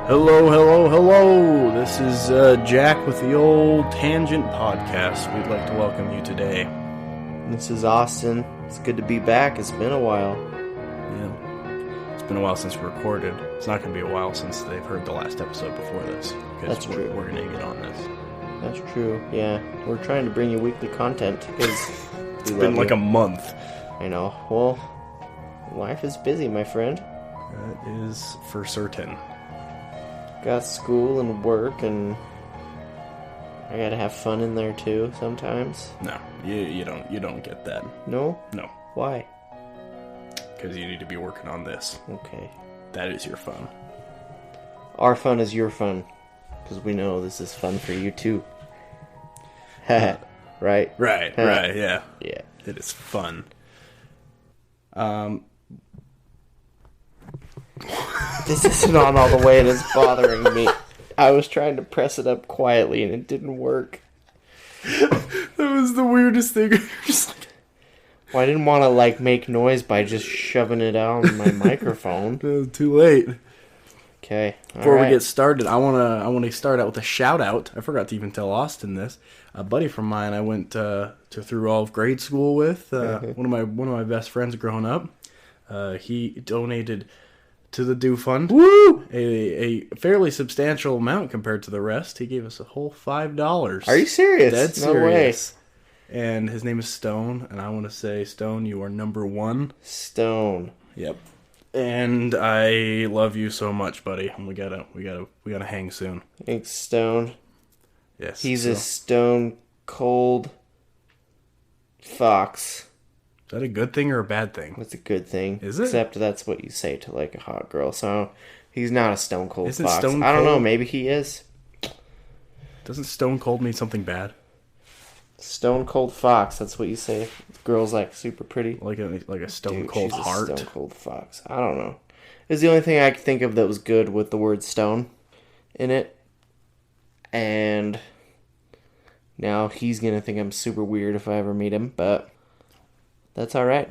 Hello, hello, hello. This is Jack with the Old Tangent Podcast. We'd like to welcome you today. This is Austin. It's good to be back. It's been a while. Yeah. It's been a while since we recorded. It's not going to be a while since they've heard the last episode before this. That's true. We're going to get on this. That's true, yeah. We're trying to bring you weekly content because it's been like a month. I know. Well, life is busy, my friend. That is for certain. Got school and work, and I gotta have fun in there too sometimes. No, you don't get that. No? No. Why? Because you need to be working on this. Okay. That is your fun. Our fun is your fun, because we know this is fun for you too. Right? Right, yeah. Yeah. It is fun. This isn't on all the way and it's bothering me. I was trying to press it up quietly and it didn't work. That was the weirdest thing. Well, I didn't want to make noise by just shoving it out on my microphone. Too late. Okay. Before we get started, I wanna start out with a shout out. I forgot to even tell Austin this. A buddy from mine I went through all of grade school with. One of my best friends growing up. He donated to the Do Fund. Woo! A fairly substantial amount compared to the rest. He gave us a whole $5. Are you serious? Dead No serious. Way. And his name is Stone, and I want to say, Stone, you are number one. Stone. Yep. And I love you so much, buddy. We gotta hang soon. Thanks, Stone. Yes. He's a stone cold fox. Is that a good thing or a bad thing? That's a good thing. Is it? Except that's what you say to a hot girl. So he's not a stone cold Isn't fox. stone I don't know. cold? Maybe he is. Doesn't stone cold mean something bad? Stone cold fox. That's what you say. Girls super pretty. Like a stone Dude, cold she's heart. A stone cold fox. I don't know. It's the only thing I could think of that was good with the word stone in it. And now he's gonna think I'm super weird if I ever meet him, but that's alright.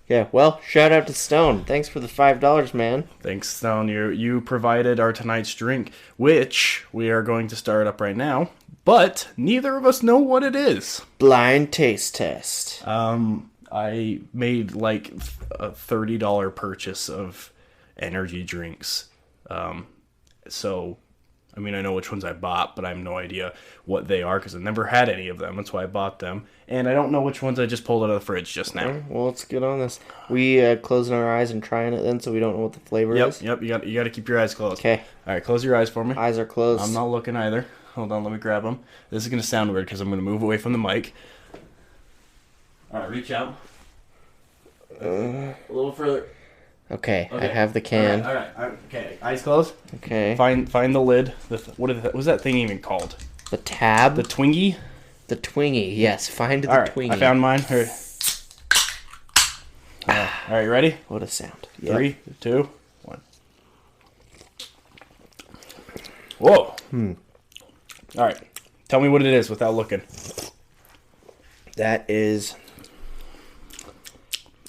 Yeah, well, shout out to Stone. Thanks for the $5, man. Thanks, Stone. You provided our tonight's drink, which we are going to start up right now, but neither of us know what it is. Blind taste test. I made a $30 purchase of energy drinks. So, I mean, I know which ones I bought, but I have no idea what they are because I've never had any of them. That's why I bought them. And I don't know which ones I just pulled out of the fridge just now. Right, well, let's get on this. We closing our eyes and trying it then, so we don't know what the flavor is? Yep, you got to keep your eyes closed. Okay. All right, close your eyes for me. Eyes are closed. I'm not looking either. Hold on, let me grab them. This is going to sound weird because I'm going to move away from the mic. All right, reach out. A little further. Okay, I have the can. All right. Okay, eyes closed. Okay. Find the lid. What was that thing even called? The tab? The Twingie? The Twingie, yes. Find the All right, Twingie. I found mine. Here. All right, you ready? What a sound. 3, 2, 1. Whoa. All right. Tell me what it is without looking. That is...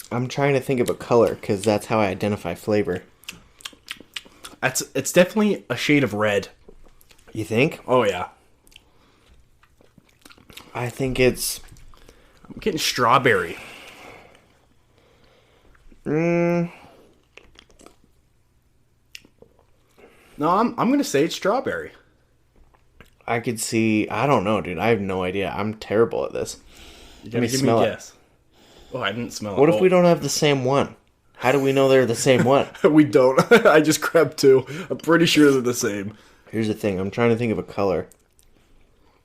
I'm trying to think of a color, because that's how I identify flavor. It's definitely a shade of red. You think? Oh, yeah. I think it's... I'm getting strawberry. Mm. No, I'm going to say it's strawberry. I could see... I don't know, dude. I have no idea. I'm terrible at this. You gotta give me a guess. Oh, I didn't smell it. What if we don't have the same one? How do we know they're the same one? We don't. I just grabbed two. I'm pretty sure they're the same. Here's the thing. I'm trying to think of a color.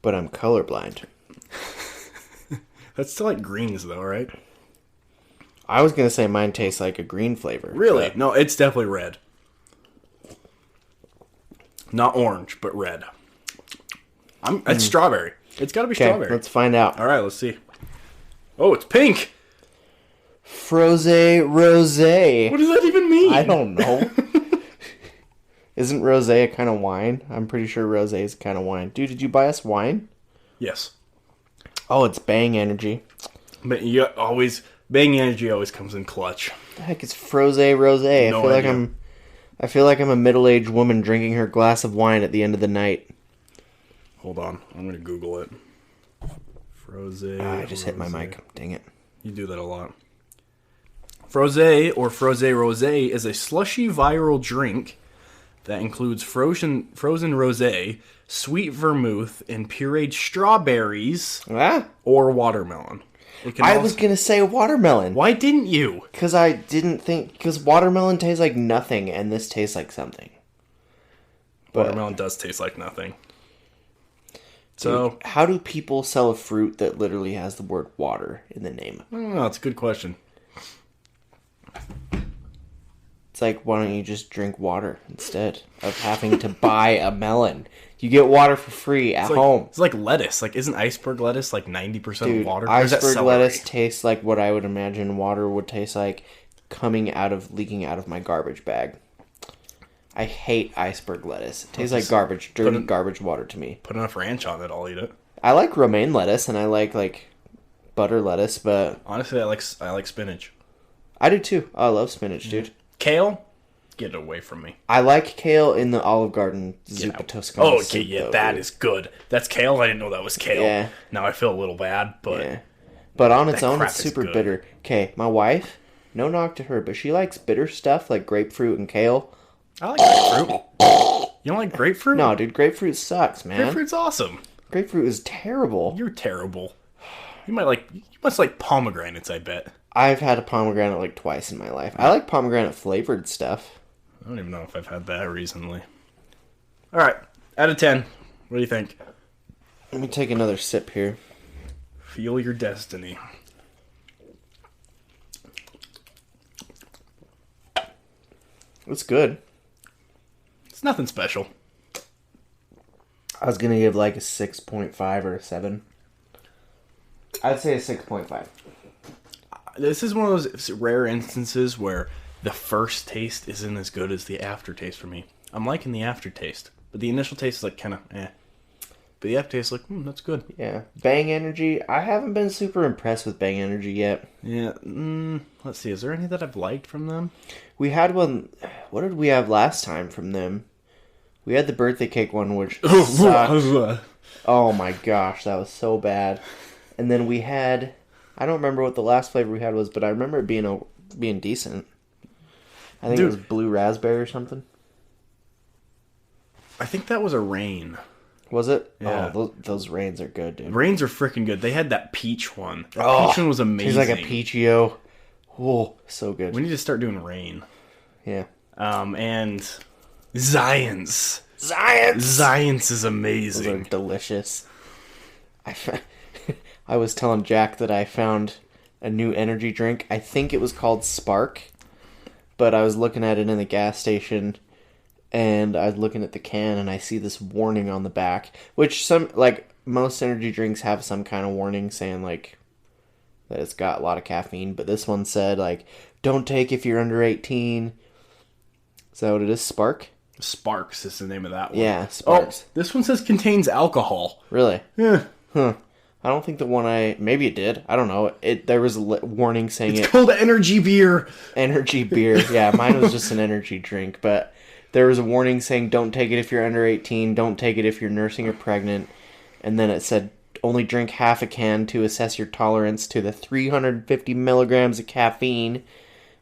But I'm colorblind. That's still like greens, though, right? I was going to say mine tastes like a green flavor. Really? But... No, it's definitely red. Not orange, but red. It's strawberry. It's got to be strawberry. Let's find out. All right, let's see. Oh, it's pink. Froze rosé. What does that even mean? I don't know. Isn't rosé a kind of wine? I'm pretty sure rosé is a kind of wine. Dude, did you buy us wine? Yes. Oh, it's Bang Energy. But Bang Energy always comes in clutch. The heck is Froze Rosé? No I feel like idea. I'm I feel like I'm a middle-aged woman drinking her glass of wine at the end of the night. Hold on. I'm going to Google it. Frosé. I just hit my mic. Dang it. You do that a lot. Frosé, or Frosé Rosé, is a slushy viral drink that includes frozen rosé, sweet vermouth, and pureed strawberries or watermelon. I was going to say watermelon. Why didn't you? Because I didn't think... Because watermelon tastes like nothing, and this tastes like something. Watermelon does taste like nothing. So, dude, how do people sell a fruit that literally has the word water in the name? I don't know. It's a good question. It's like, why don't you just drink water instead of having to buy a melon? You get water for free at home. It's like lettuce. Like, isn't iceberg lettuce like 90% water? Iceberg lettuce tastes like what I would imagine water would taste like leaking out of my garbage bag. I hate iceberg lettuce. It tastes like garbage, dirty garbage water to me. Put enough ranch on it, I'll eat it. I like romaine lettuce and I like butter lettuce, but honestly, I like spinach. I do too. I love spinach, dude. Kale, get it away from me. I like kale in the Olive Garden zuppa toscana. Oh, okay, yeah, that is good. That's kale. I didn't know that was kale. Yeah. Now I feel a little bad, but but on its own, it's super bitter. Okay, my wife, no knock to her, but she likes bitter stuff like grapefruit and kale. I like grapefruit. You don't like grapefruit? No, dude, grapefruit sucks, man. Grapefruit's awesome. Grapefruit is terrible. You're terrible. You must like pomegranates, I bet. I've had a pomegranate like twice in my life. I like pomegranate flavored stuff. I don't even know if I've had that recently. All right, out of 10, what do you think? Let me take another sip here. Feel your destiny. It's good. It's nothing special. I was going to give like a 6.5 or a 7. I'd say a 6.5. This is one of those rare instances where the first taste isn't as good as the aftertaste for me. I'm liking the aftertaste, but the initial taste is like kind of eh. But the aftertaste is like, that's good. Yeah. Bang Energy, I haven't been super impressed with Bang Energy yet. Yeah. Let's see, is there any that I've liked from them? We had one, what did we have last time from them? We had the birthday cake one, which sucked. Oh my gosh, that was so bad. And then we had... I don't remember what the last flavor we had was, but I remember it being decent. I think it was blue raspberry or something. I think that was a rain. Was it? Yeah. Oh, those rains are good, dude. Rains are freaking good. They had that peach one. That peach one was amazing. Tastes like a Peachio. Oh, so good. We need to start doing rain. Yeah. And Zions. Zions is amazing. Those are delicious. I was telling Jack that I found a new energy drink. I think it was called Spark, but I was looking at it in the gas station, and I was looking at the can, and I see this warning on the back, which most energy drinks have some kind of warning saying like that it's got a lot of caffeine, but this one said like don't take if you're under 18. Is that what it is? Spark? Sparks is the name of that one. Yeah, Sparks. Oh, this one says contains alcohol. Really? Yeah. Huh. I don't think the one maybe it did. I don't know. There was a warning saying it's called energy beer. Energy beer. Yeah, mine was just an energy drink, but there was a warning saying don't take it if you're under 18, don't take it if you're nursing or pregnant, and then it said only drink half a can to assess your tolerance to the 350 milligrams of caffeine,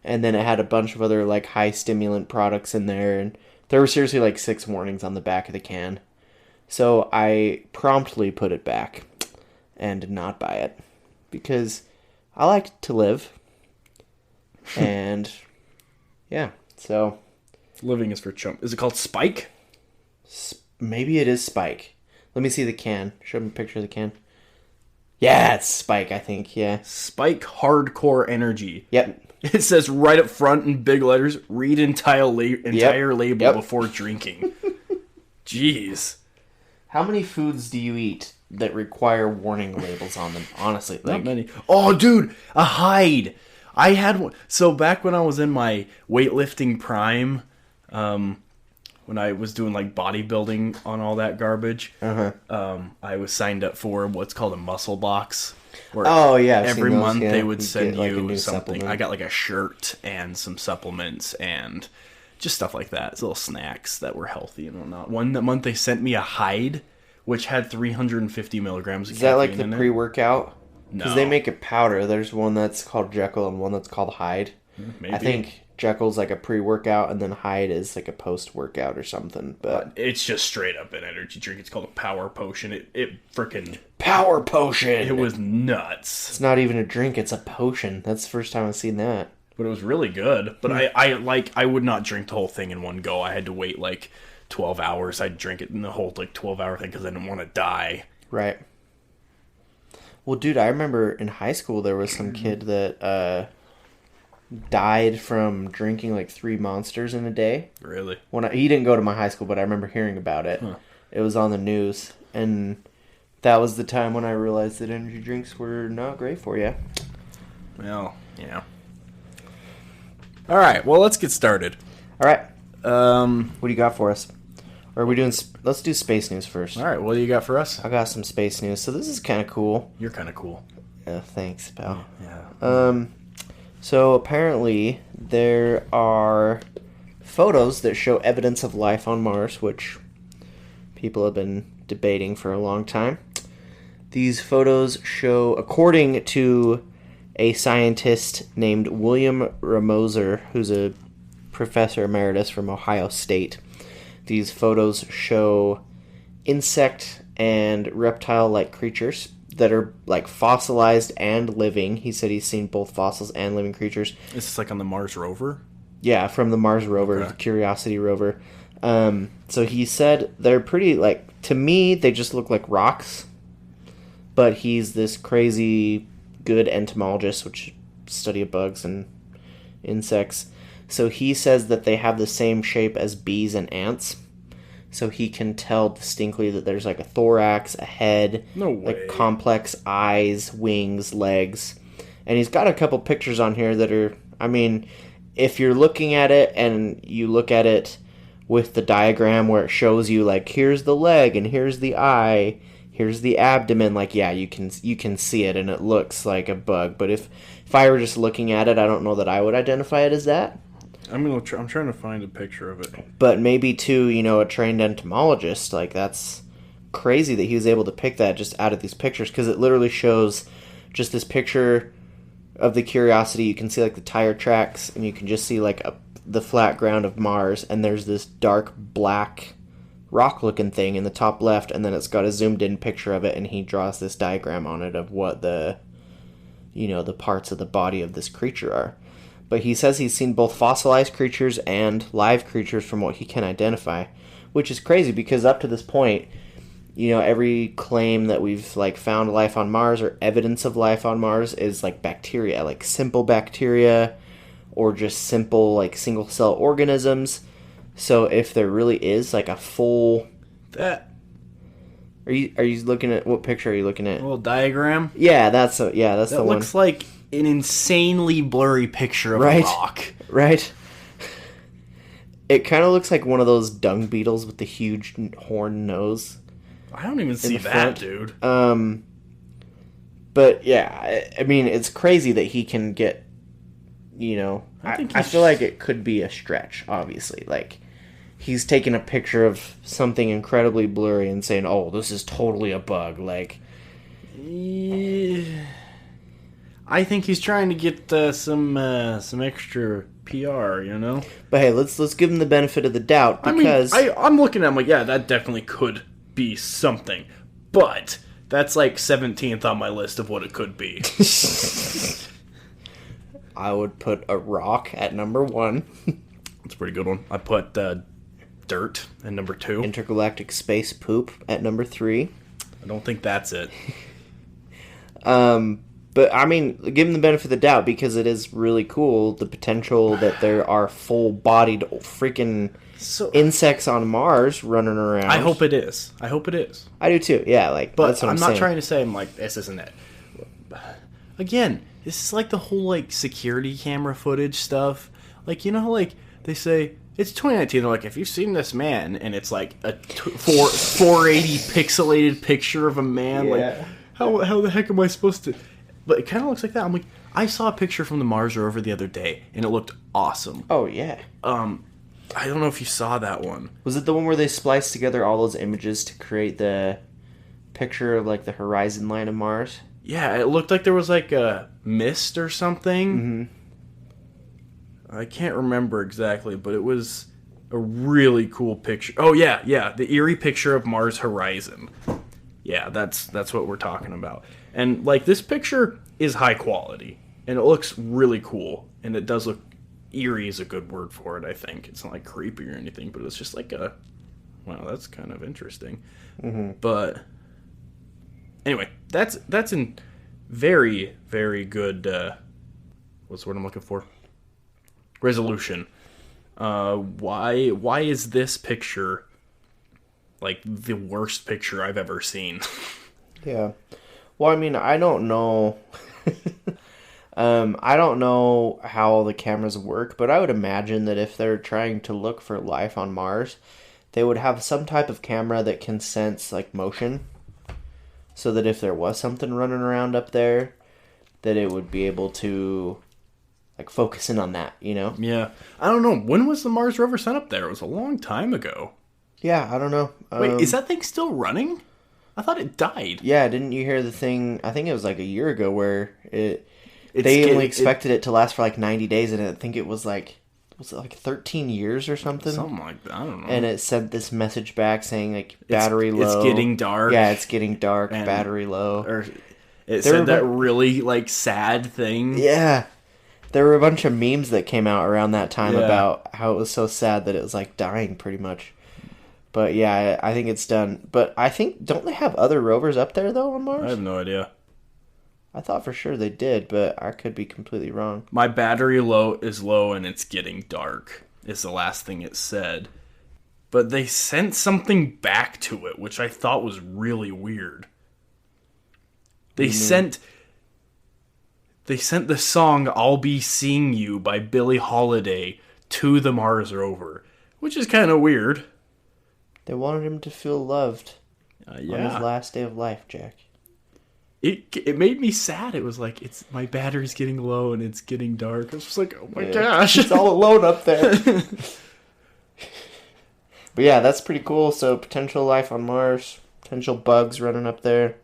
and then it had a bunch of other like high stimulant products in there, and there were seriously like 6 warnings on the back of the can. So I promptly put it back and did not buy it because I like to live. And yeah, so living is for chump. Is it called Spike? Maybe it is Spike. Let me see the can. Show me a picture of the can. Yeah, it's Spike, I think. Yeah. Spike Hardcore Energy. Yep. It says right up front in big letters, read entire label before drinking. Jeez. How many foods do you eat that require warning labels on them? Honestly, not many. Oh, dude, a hide. I had one. So back when I was in my weightlifting prime, when I was doing like bodybuilding on all that garbage, I was signed up for what's called a muscle box. Every month they would send you something. Supplement. I got like a shirt and some supplements and just stuff like that. It's little snacks that were healthy and whatnot. One month they sent me a hide, which had 350 milligrams of Is that like caffeine the in pre-workout? Because No. they make a powder. There's one that's called Jekyll and one that's called Hyde. Maybe. I think Jekyll's like a pre-workout and then Hyde is like a post-workout or something. But It's just straight up an energy drink. It's called a power potion. It freaking... Power Potion! It was nuts. It's not even a drink, it's a potion. That's the first time I've seen that. But it was really good. But I would not drink the whole thing in one go. I had to wait like 12 hours. I'd drink it in the whole like 12-hour thing because I didn't want to die. Right. Well, dude, I remember in high school there was some kid that died from drinking like 3 Monsters in a day. Really? He didn't go to my high school, but I remember hearing about it. Huh. It was on the news, and that was the time when I realized that energy drinks were not great for you. Well, yeah. All right, well, let's get started. All right. What do you got for us? Or are we doing... Let's do space news first. All right, what do you got for us? I got some space news. So this is kind of cool. You're kind of cool. Thanks, pal. Yeah. So apparently there are photos that show evidence of life on Mars, which people have been debating for a long time. These photos show, according to a scientist named William Ramoser, who's a professor emeritus from Ohio State, these photos show insect and reptile-like creatures that are like fossilized and living. He said he's seen both fossils and living creatures. Is this like on the Mars rover? Yeah, from the Mars rover, Okay. the Curiosity rover. So he said they're pretty, like, to me, they just look like rocks. But he's this crazy good entomologist, which study of bugs and insects. So he says that they have the same shape as bees and ants. So he can tell distinctly that there's like a thorax, a head, No way. like complex eyes, wings, legs. And he's got a couple pictures on here that are, I mean, if you're looking at it and you look at it with the diagram where it shows you like here's the leg and here's the eye, here's the abdomen, like yeah, you can see it and it looks like a bug. But if I were just looking at it, I don't know that I would identify it as that. I'm trying to find a picture of it. But maybe too, a trained entomologist, like that's crazy that he was able to pick that just out of these pictures, because it literally shows just this picture of the Curiosity. You can see like the tire tracks, and you can just see like the flat ground of Mars, and there's this dark black rock looking thing in the top left, and then it's got a zoomed in picture of it, and he draws this diagram on it of what the parts of the body of this creature are. But he says he's seen both fossilized creatures and live creatures from what he can identify, which is crazy because up to this point, every claim that we've like found life on Mars or evidence of life on Mars is like bacteria, like simple bacteria or just simple like single cell organisms. So if there really is like a full That Are you looking at what picture are you looking at? little diagram? Yeah, that's the That one. looks like an insanely blurry picture of Right. a rock. Right? It kind of looks like one of those dung beetles with the huge horn nose. I don't even see the that, front. dude. But yeah, I mean, it's crazy that he can get, I feel like it could be a stretch, obviously. Like, he's taking a picture of something incredibly blurry and saying, oh, this is totally a bug. Like, Yeah. I think he's trying to get some extra PR, but hey, let's give him the benefit of the doubt, because I'm looking at him like, yeah, that definitely could be something, but that's like 17th on my list of what it could be. I would put a rock at number 1. That's a pretty good one. I put dirt at number 2. Intergalactic space poop at number 3. I don't think that's it. But, I mean, give him the benefit of the doubt, because it is really cool, the potential that there are full-bodied freaking insects on Mars running around. I hope it is. I do too, yeah, like, But that's what I'm I'm not saying. trying to say I'm like, this isn't it. Again, this is like the whole like security camera footage stuff. Like, how like they say it's 2019. They're like, if you've seen this man, and it's like a 480 pixelated picture of a man, Yeah. like how the heck am I supposed to? But it kind of looks like that. I'm like, I saw a picture from the Mars rover the other day, and it looked awesome. Oh, yeah. I don't know if you saw that one. Was it the one where they spliced together all those images to create the picture of like the horizon line of Mars? Yeah, it looked like there was like a mist or something. Mm-hmm. I can't remember exactly, but it was a really cool picture. Oh yeah, the eerie picture of Mars horizon. Yeah, that's what we're talking about. And like this picture is high quality and it looks really cool and it does look eerie is a good word for it, I think. It's not like creepy or anything, but it's just like wow, that's kind of interesting. Mm-hmm. But anyway, that's in very, very good what's the word I'm looking for? Resolution. Why is this picture like the worst picture I've ever seen? Yeah. Well, I mean, I don't know. I don't know how all the cameras work, but I would imagine that if they're trying to look for life on Mars, they would have some type of camera that can sense like motion, so that if there was something running around up there, that it would be able to like focus in on that, you know? Yeah. I don't know. When was the Mars rover sent up there? It was a long time ago. Yeah, I don't know. Wait, is that thing still running? I thought it died. Yeah, didn't you hear the thing? I think it was like a year ago where It's they only expected it to last for like 90 days, and I think it was like 13 years or something? Something like that. I don't know. And it sent this message back saying like battery low. It's getting dark. Yeah, it's getting dark. Battery low. Or it said that really like sad thing. Yeah. There were a bunch of memes that came out around that time Yeah. about how it was so sad that it was like dying pretty much. But yeah, I think it's done. But I think, don't they have other rovers up there though on Mars? I have no idea. I thought for sure they did, but I could be completely wrong. My battery is low and it's getting dark is the last thing it said. But they sent something back to it, which I thought was really weird. They sent the song I'll Be Seeing You by Billie Holiday to the Mars rover, which is kind of weird. They wanted him to feel loved on his last day of life, Jack. It made me sad. It was like, it's my battery's getting low and it's getting dark. I was just like, oh my gosh. It's all alone up there. But yeah, that's pretty cool. So potential life on Mars, potential bugs running up there,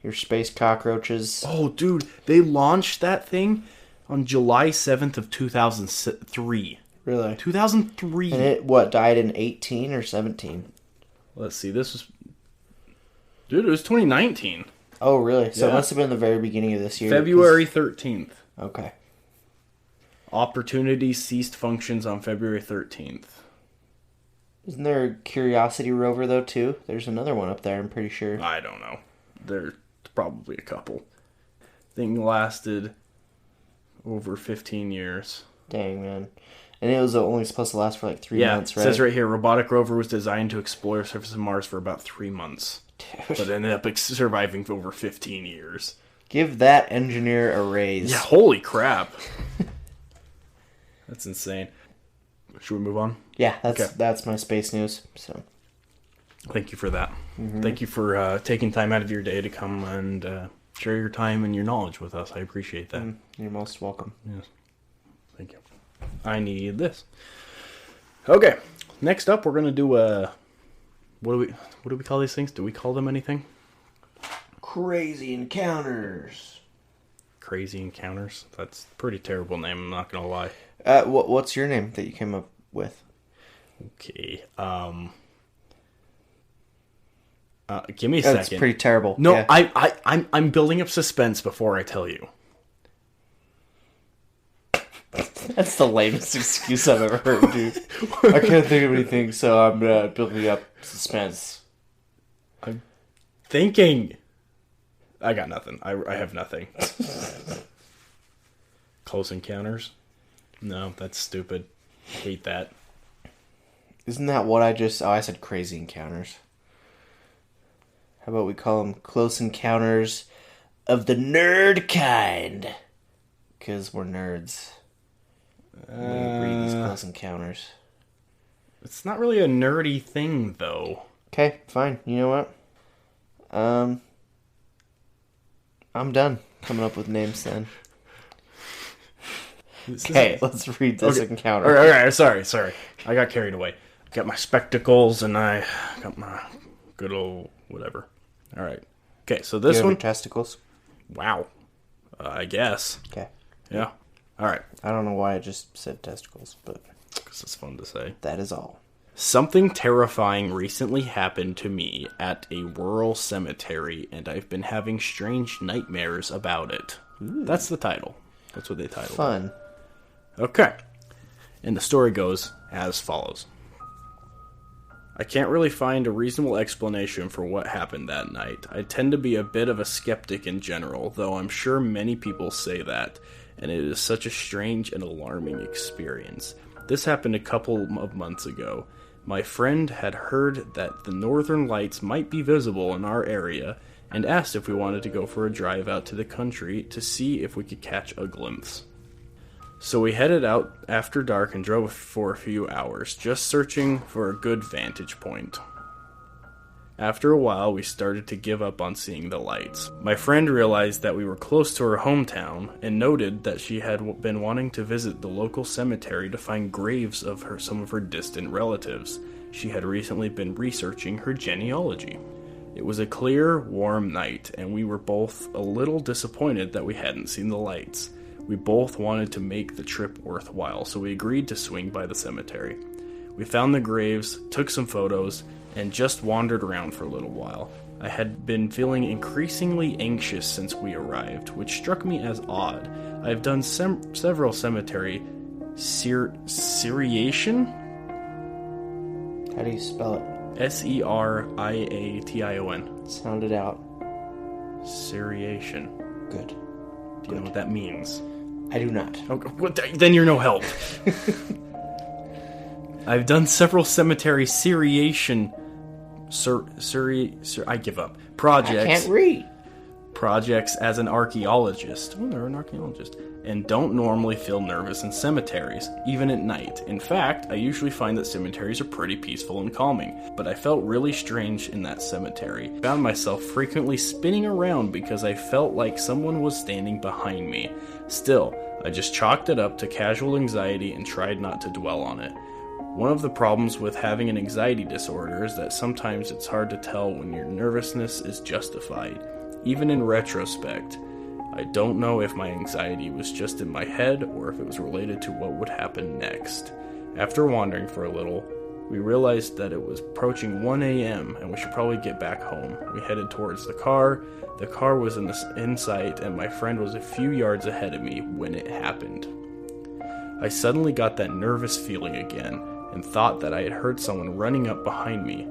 your space cockroaches. Oh, dude, they launched that thing on July 7th of 2003. Really? 2003. And it, died in 18 or 17? Let's see, this was... Dude, it was 2019. Oh, really? So Yeah. it must have been the very beginning of this year. February 13th. Okay. Opportunity ceased functions on February 13th. Isn't there a Curiosity rover, though, too? There's another one up there, I'm pretty sure. I don't know. There's probably a couple. Thing lasted over 15 years. Dang, man. And it was only supposed to last for like 3 months, right? It says right here, robotic rover was designed to explore the surface of Mars for about 3 months. Dude. But ended up surviving for over 15 years. Give that engineer a raise. Yeah, holy crap. That's insane. Should we move on? Yeah, that's my space news. So, Thank you for that. Thank you for taking time out of your day to come and share your time and your knowledge with us. I appreciate that. you're most welcome. Yes. Thank you. I need this. Okay. Next up, we're gonna do what do we call these things? Do we call them anything? Crazy encounters. Crazy encounters. That's a pretty terrible name. I'm not gonna lie. What's your name that you came up with? Okay. Give me a second. That's pretty terrible. No, yeah. I'm building up suspense before I tell you. That's the lamest excuse I've ever heard, dude. I can't think of anything, so I'm building up suspense. I'm thinking. I got nothing. I have nothing. Close encounters? No, that's stupid. Hate that. Isn't that what I just... Oh, I said crazy encounters. How about we call them close encounters of the nerd kind? Because we're nerds. We breed these close encounters. It's not really a nerdy thing, though. Okay, fine. You know what? I'm done coming up with names then. Okay, let's read this encounter. All right, sorry. I got carried away. Got my spectacles and I got my good old whatever. All right. Okay, so Do you this have one. your testicles? Wow. I guess. Okay. Yeah. All right. I don't know why I just said testicles, but Because it's fun to say. that is all. Something terrifying recently happened to me at a rural cemetery, and I've been having strange nightmares about it. Ooh. That's the title. That's what they titled Fun. it. Okay. And the story goes as follows. I can't really find a reasonable explanation for what happened that night. I tend to be a bit of a skeptic in general, though I'm sure many people say that, and it is such a strange and alarming experience. This happened a couple of months ago. My friend had heard that the northern lights might be visible in our area, and asked if we wanted to go for a drive out to the country to see if we could catch a glimpse. So we headed out after dark and drove for a few hours, just searching for a good vantage point. After a while, we started to give up on seeing the lights. My friend realized that we were close to her hometown and noted that she had been wanting to visit the local cemetery to find graves of some of her distant relatives. She had recently been researching her genealogy. It was a clear, warm night, and we were both a little disappointed that we hadn't seen the lights. We both wanted to make the trip worthwhile, so we agreed to swing by the cemetery. We found the graves, took some photos, and just wandered around for a little while. I had been feeling increasingly anxious since we arrived, which struck me as odd. I have done several cemetery seriation? How do you spell it? Seriation. Sound it out. Seriation. Good. Do you know what that means? I do not. Okay, well, then you're no help. I've done several cemetery seriation... I give up. Projects. I can't read. Projects as an archaeologist. Oh, they're an archaeologist. And don't normally feel nervous in cemeteries, even at night. In fact, I usually find that cemeteries are pretty peaceful and calming, but I felt really strange in that cemetery. I found myself frequently spinning around because I felt like someone was standing behind me. Still, I just chalked it up to casual anxiety and tried not to dwell on it. One of the problems with having an anxiety disorder is that sometimes it's hard to tell when your nervousness is justified. Even in retrospect, I don't know if my anxiety was just in my head or if it was related to what would happen next. After wandering for a little, we realized that it was approaching 1 a.m. and we should probably get back home. We headed towards the car. The car was in sight and my friend was a few yards ahead of me when it happened. I suddenly got that nervous feeling again and thought that I had heard someone running up behind me.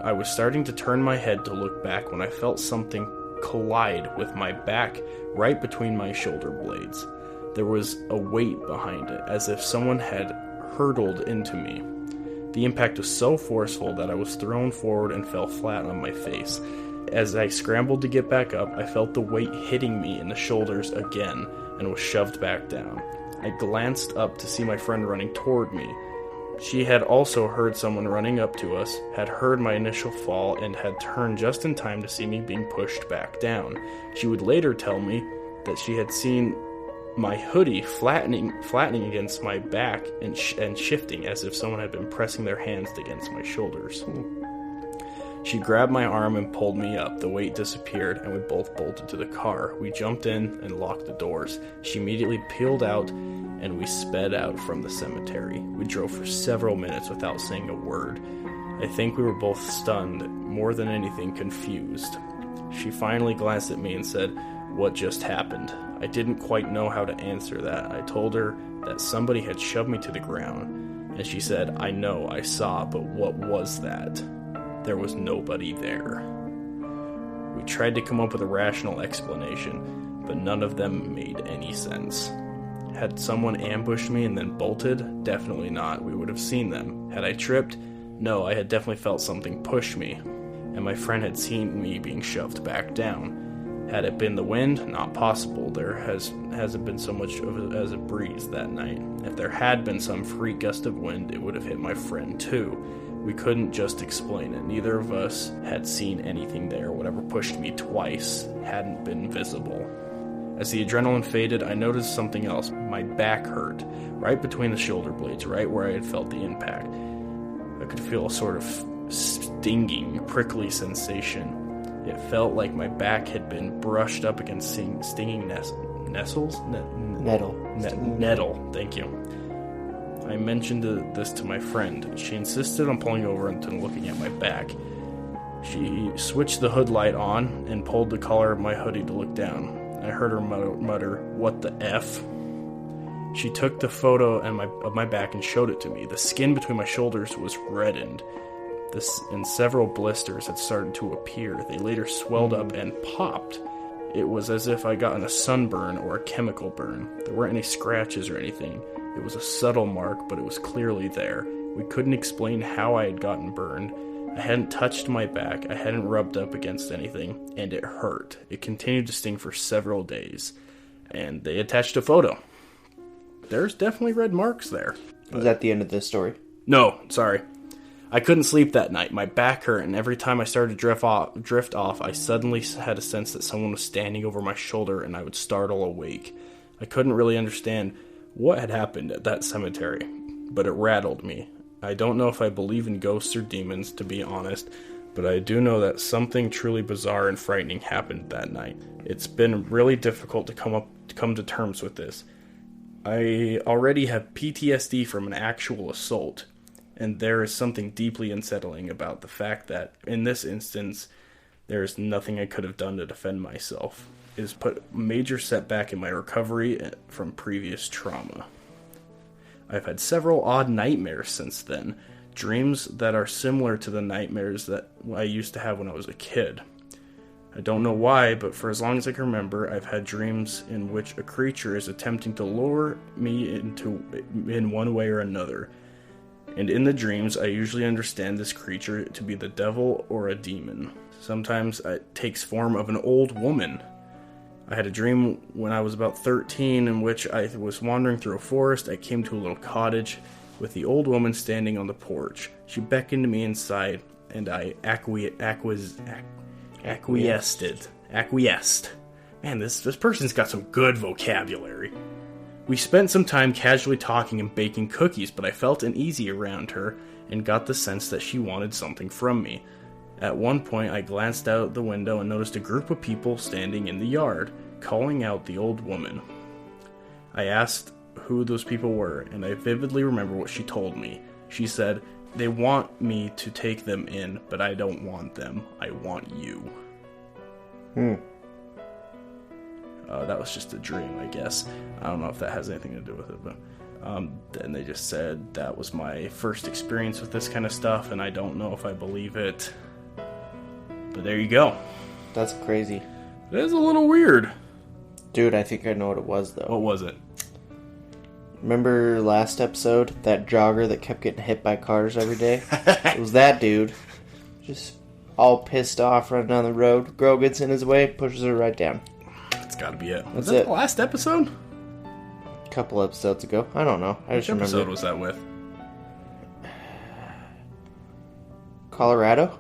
I was starting to turn my head to look back when I felt something collide with my back right between my shoulder blades. There was a weight behind it, as if someone had hurtled into me. The impact was so forceful that I was thrown forward and fell flat on my face. As I scrambled to get back up, I felt the weight hitting me in the shoulders again and was shoved back down. I glanced up to see my friend running toward me. She had also heard someone running up to us, had heard my initial fall, and had turned just in time to see me being pushed back down. She would later tell me that she had seen my hoodie flattening against my back and shifting as if someone had been pressing their hands against my shoulders. She grabbed my arm and pulled me up. The weight disappeared, and we both bolted to the car. We jumped in and locked the doors. She immediately peeled out, and we sped out from the cemetery. We drove for several minutes without saying a word. I think we were both stunned, more than anything confused. She finally glanced at me and said, "What just happened?" I didn't quite know how to answer that. I told her that somebody had shoved me to the ground, and she said, "I know, I saw, but what was that?" There was nobody there. We tried to come up with a rational explanation, but none of them made any sense. Had someone ambushed me and then bolted? Definitely not. We would have seen them. Had I tripped? No, I had definitely felt something push me, and my friend had seen me being shoved back down. Had it been the wind? Not possible. There hasn't been so much as a breeze that night. If there had been some freak gust of wind, it would have hit my friend too. We couldn't just explain it. Neither of us had seen anything there. Whatever pushed me twice hadn't been visible. As the adrenaline faded, I noticed something else. My back hurt, right between the shoulder blades, right where I had felt the impact. I could feel a sort of stinging, prickly sensation. It felt like my back had been brushed up against stinging nettles? Nettle. Nettle, thank you. I mentioned this to my friend. She insisted on pulling over and looking at my back. She switched the hood light on and pulled the collar of my hoodie to look down. I heard her mutter, "What the F?" She took the photo of my back and showed it to me. The skin between my shoulders was reddened. And several blisters had started to appear. They later swelled up and popped. It was as if I'd gotten a sunburn or a chemical burn. There weren't any scratches or anything. It was a subtle mark, but it was clearly there. We couldn't explain how I had gotten burned. I hadn't touched my back, I hadn't rubbed up against anything, and it hurt. It continued to sting for several days. And they attached a photo. There's definitely red marks there. Was that the end of this story? No, sorry. I couldn't sleep that night. My back hurt, and every time I started to drift off, I suddenly had a sense that someone was standing over my shoulder, and I would startle awake. I couldn't really understand what had happened at that cemetery, but it rattled me. I don't know if I believe in ghosts or demons, to be honest, but I do know that something truly bizarre and frightening happened that night. It's been really difficult to come to terms with this. I already have PTSD from an actual assault, and there is something deeply unsettling about the fact that, in this instance, there is nothing I could have done to defend myself. It has put a major setback in my recovery from previous trauma. I've had several odd nightmares since then, dreams that are similar to the nightmares that I used to have when I was a kid. I don't know why, but for as long as I can remember, I've had dreams in which a creature is attempting to lure me in one way or another. And in the dreams, I usually understand this creature to be the devil or a demon. Sometimes it takes form of an old woman. I had a dream when I was about 13 in which I was wandering through a forest. I came to a little cottage with the old woman standing on the porch. She beckoned me inside, and I acquiesced. Man, this person's got some good vocabulary. We spent some time casually talking and baking cookies, but I felt uneasy around her and got the sense that she wanted something from me. At one point, I glanced out the window and noticed a group of people standing in the yard, calling out the old woman. I asked who those people were, and I vividly remember what she told me. She said, "They want me to take them in, but I don't want them. I want you." That was just a dream, I guess. I don't know if that has anything to do with it, but then they just said that was my first experience with this kind of stuff, and I don't know if I believe it. But there you go. That's crazy. It is a little weird. Dude, I think I know what it was, though. What was it? Remember last episode? That jogger that kept getting hit by cars every day? It was that dude. Just all pissed off running down the road. Girl gets in his way, pushes her right down. That's gotta be it. Was That's that it. the last episode? A couple episodes ago. I don't know. I just Which remember. episode was that with? Colorado?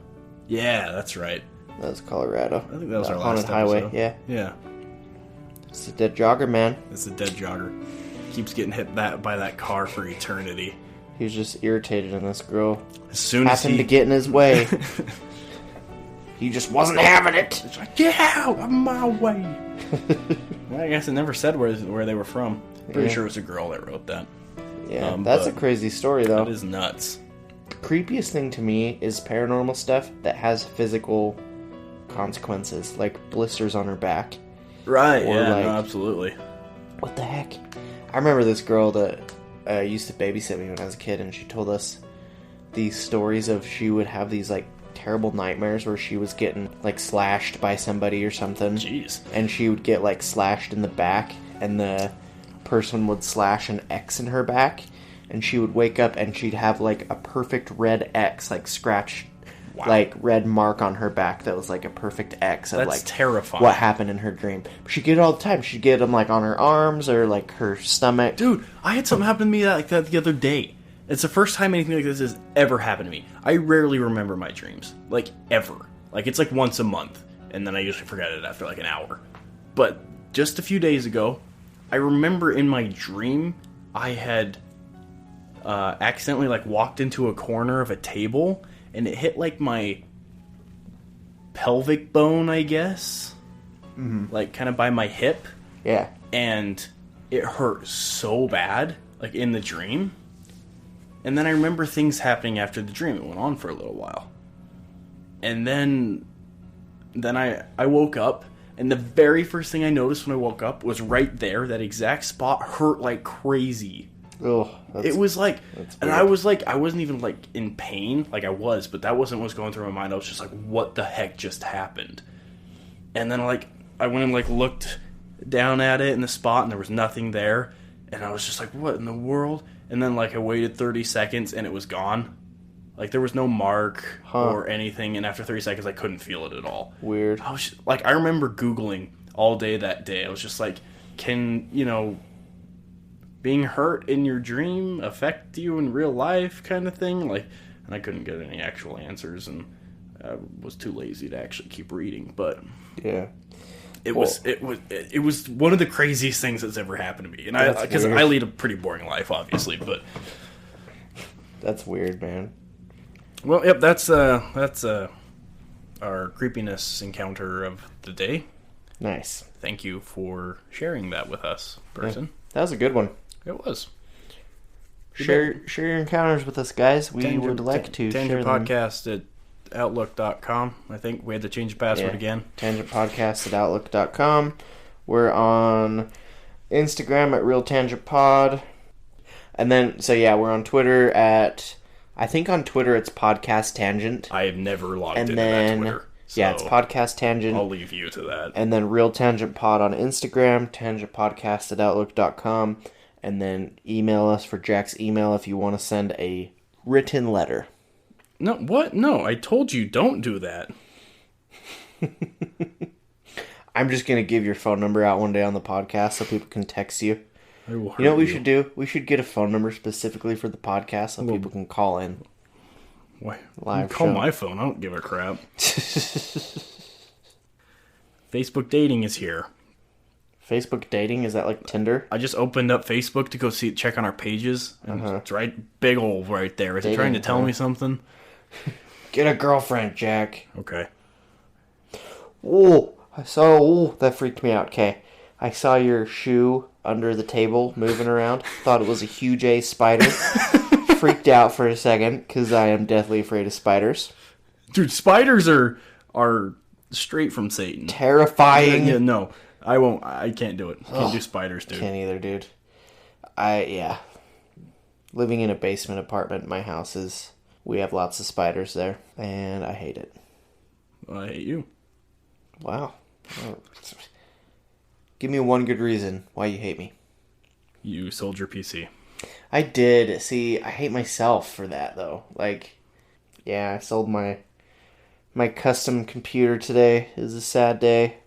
Yeah, that's right. That was Colorado. I think that was our haunted last highway. episode. Yeah. Yeah. It's the dead jogger, man. It's a dead jogger. Keeps getting hit by that car for eternity. He was just irritated, and this girl As soon as happened to get in his way. He just wasn't having it. It's like, get out of my way. Well, I guess it never said where they were from. Pretty sure it was a girl that wrote that. Yeah, that's a crazy story, though. That is nuts. The creepiest thing to me is paranormal stuff that has physical consequences, like blisters on her back. Right, Or yeah, like- no, absolutely. What the heck? I remember this girl that used to babysit me when I was a kid, and she told us these stories of she would have these, like, terrible nightmares where she was getting, like, slashed by somebody or something. Jeez. And she would get, like, slashed in the back, and the person would slash an X in her back, and she would wake up and she'd have, like, a perfect red X, like, scratch, like, red mark on her back that was, like, a perfect X of, That's like, terrifying. what happened in her dream. But she'd get it all the time. She'd get them, like, on her arms or, like, her stomach. Dude, I had something happen to me like that the other day. It's the first time anything like this has ever happened to me. I rarely remember my dreams. Like, ever. Like, it's like once a month. And then I usually forget it after like an hour. But just a few days ago, I remember in my dream I had accidentally like walked into a corner of a table and it hit like my pelvic bone, I guess, like kind of by my hip, Yeah. and it hurt so bad, like in the dream. And then I remember things happening after the dream. It went on for a little while, and then I woke up. And the very first thing I noticed when I woke up was right there. That exact spot hurt like crazy. Oh, It was like, and I weird. was like, I wasn't even like in pain, like I was, but that wasn't what was going through my mind. I was just like, what the heck just happened? And then like, I went and like looked down at it in the spot and there was nothing there. And I was just like, what in the world? And then like I waited 30 seconds and it was gone. Like there was no mark or anything. And after 30 seconds, I couldn't feel it at all. Weird. I was just, like, I remember Googling all day that day. I was just like, can, being hurt in your dream affect you in real life kind of thing? Like, and I couldn't get any actual answers, and I was too lazy to actually keep reading. But Yeah. it was one of the craziest things that's ever happened to me. And because I lead a pretty boring life, obviously, but That's weird, man. well, yep, that's our creepiness encounter of the day. Nice. Thank you for sharing that with us, person. Yeah. That was a good one. It was. Share your encounters with us, guys. We would like to share Tangent them. Podcast at Outlook.com. I think we had to change the password again. Tangentpodcast@outlook.com. We're on Instagram at RealTangentPod. And then, we're on Twitter at, I think on Twitter it's Podcast Tangent. I have never logged And into then, that Twitter. So it's Podcast Tangent. I'll leave you to that. And then Real Tangent Pod on Instagram, tangentpodcast@outlook.com. And then email us for Jack's email if you want to send a written letter. No, what? No, I told you don't do that. I'm just going to give your phone number out one day on the podcast so people can text you. I will hurt You know what we should do? We should get a phone number specifically for the podcast so people can call in. Why? Live Call show. my phone. I don't give a crap. Facebook dating is here. Facebook dating? Is that like Tinder? I just opened up Facebook to go check on our pages. And it's right, big ol' right there. Is it trying to tell me something? Get a girlfriend, Jack. Okay. Oh, that freaked me out. Okay. I saw your shoe under the table moving around. Thought it was a huge A spider. Freaked out for a second because I am deathly afraid of spiders. Dude, spiders are straight from Satan. Terrifying. Yeah, no. I won't. I can't do it. Can't do spiders, dude. Can't either, dude. Living in a basement apartment in my house we have lots of spiders there, and I hate it. I hate you. Wow. Give me one good reason why you hate me. You sold your PC. I did. See, I hate myself for that, though. Like, yeah, I sold my custom computer today. It was a sad day.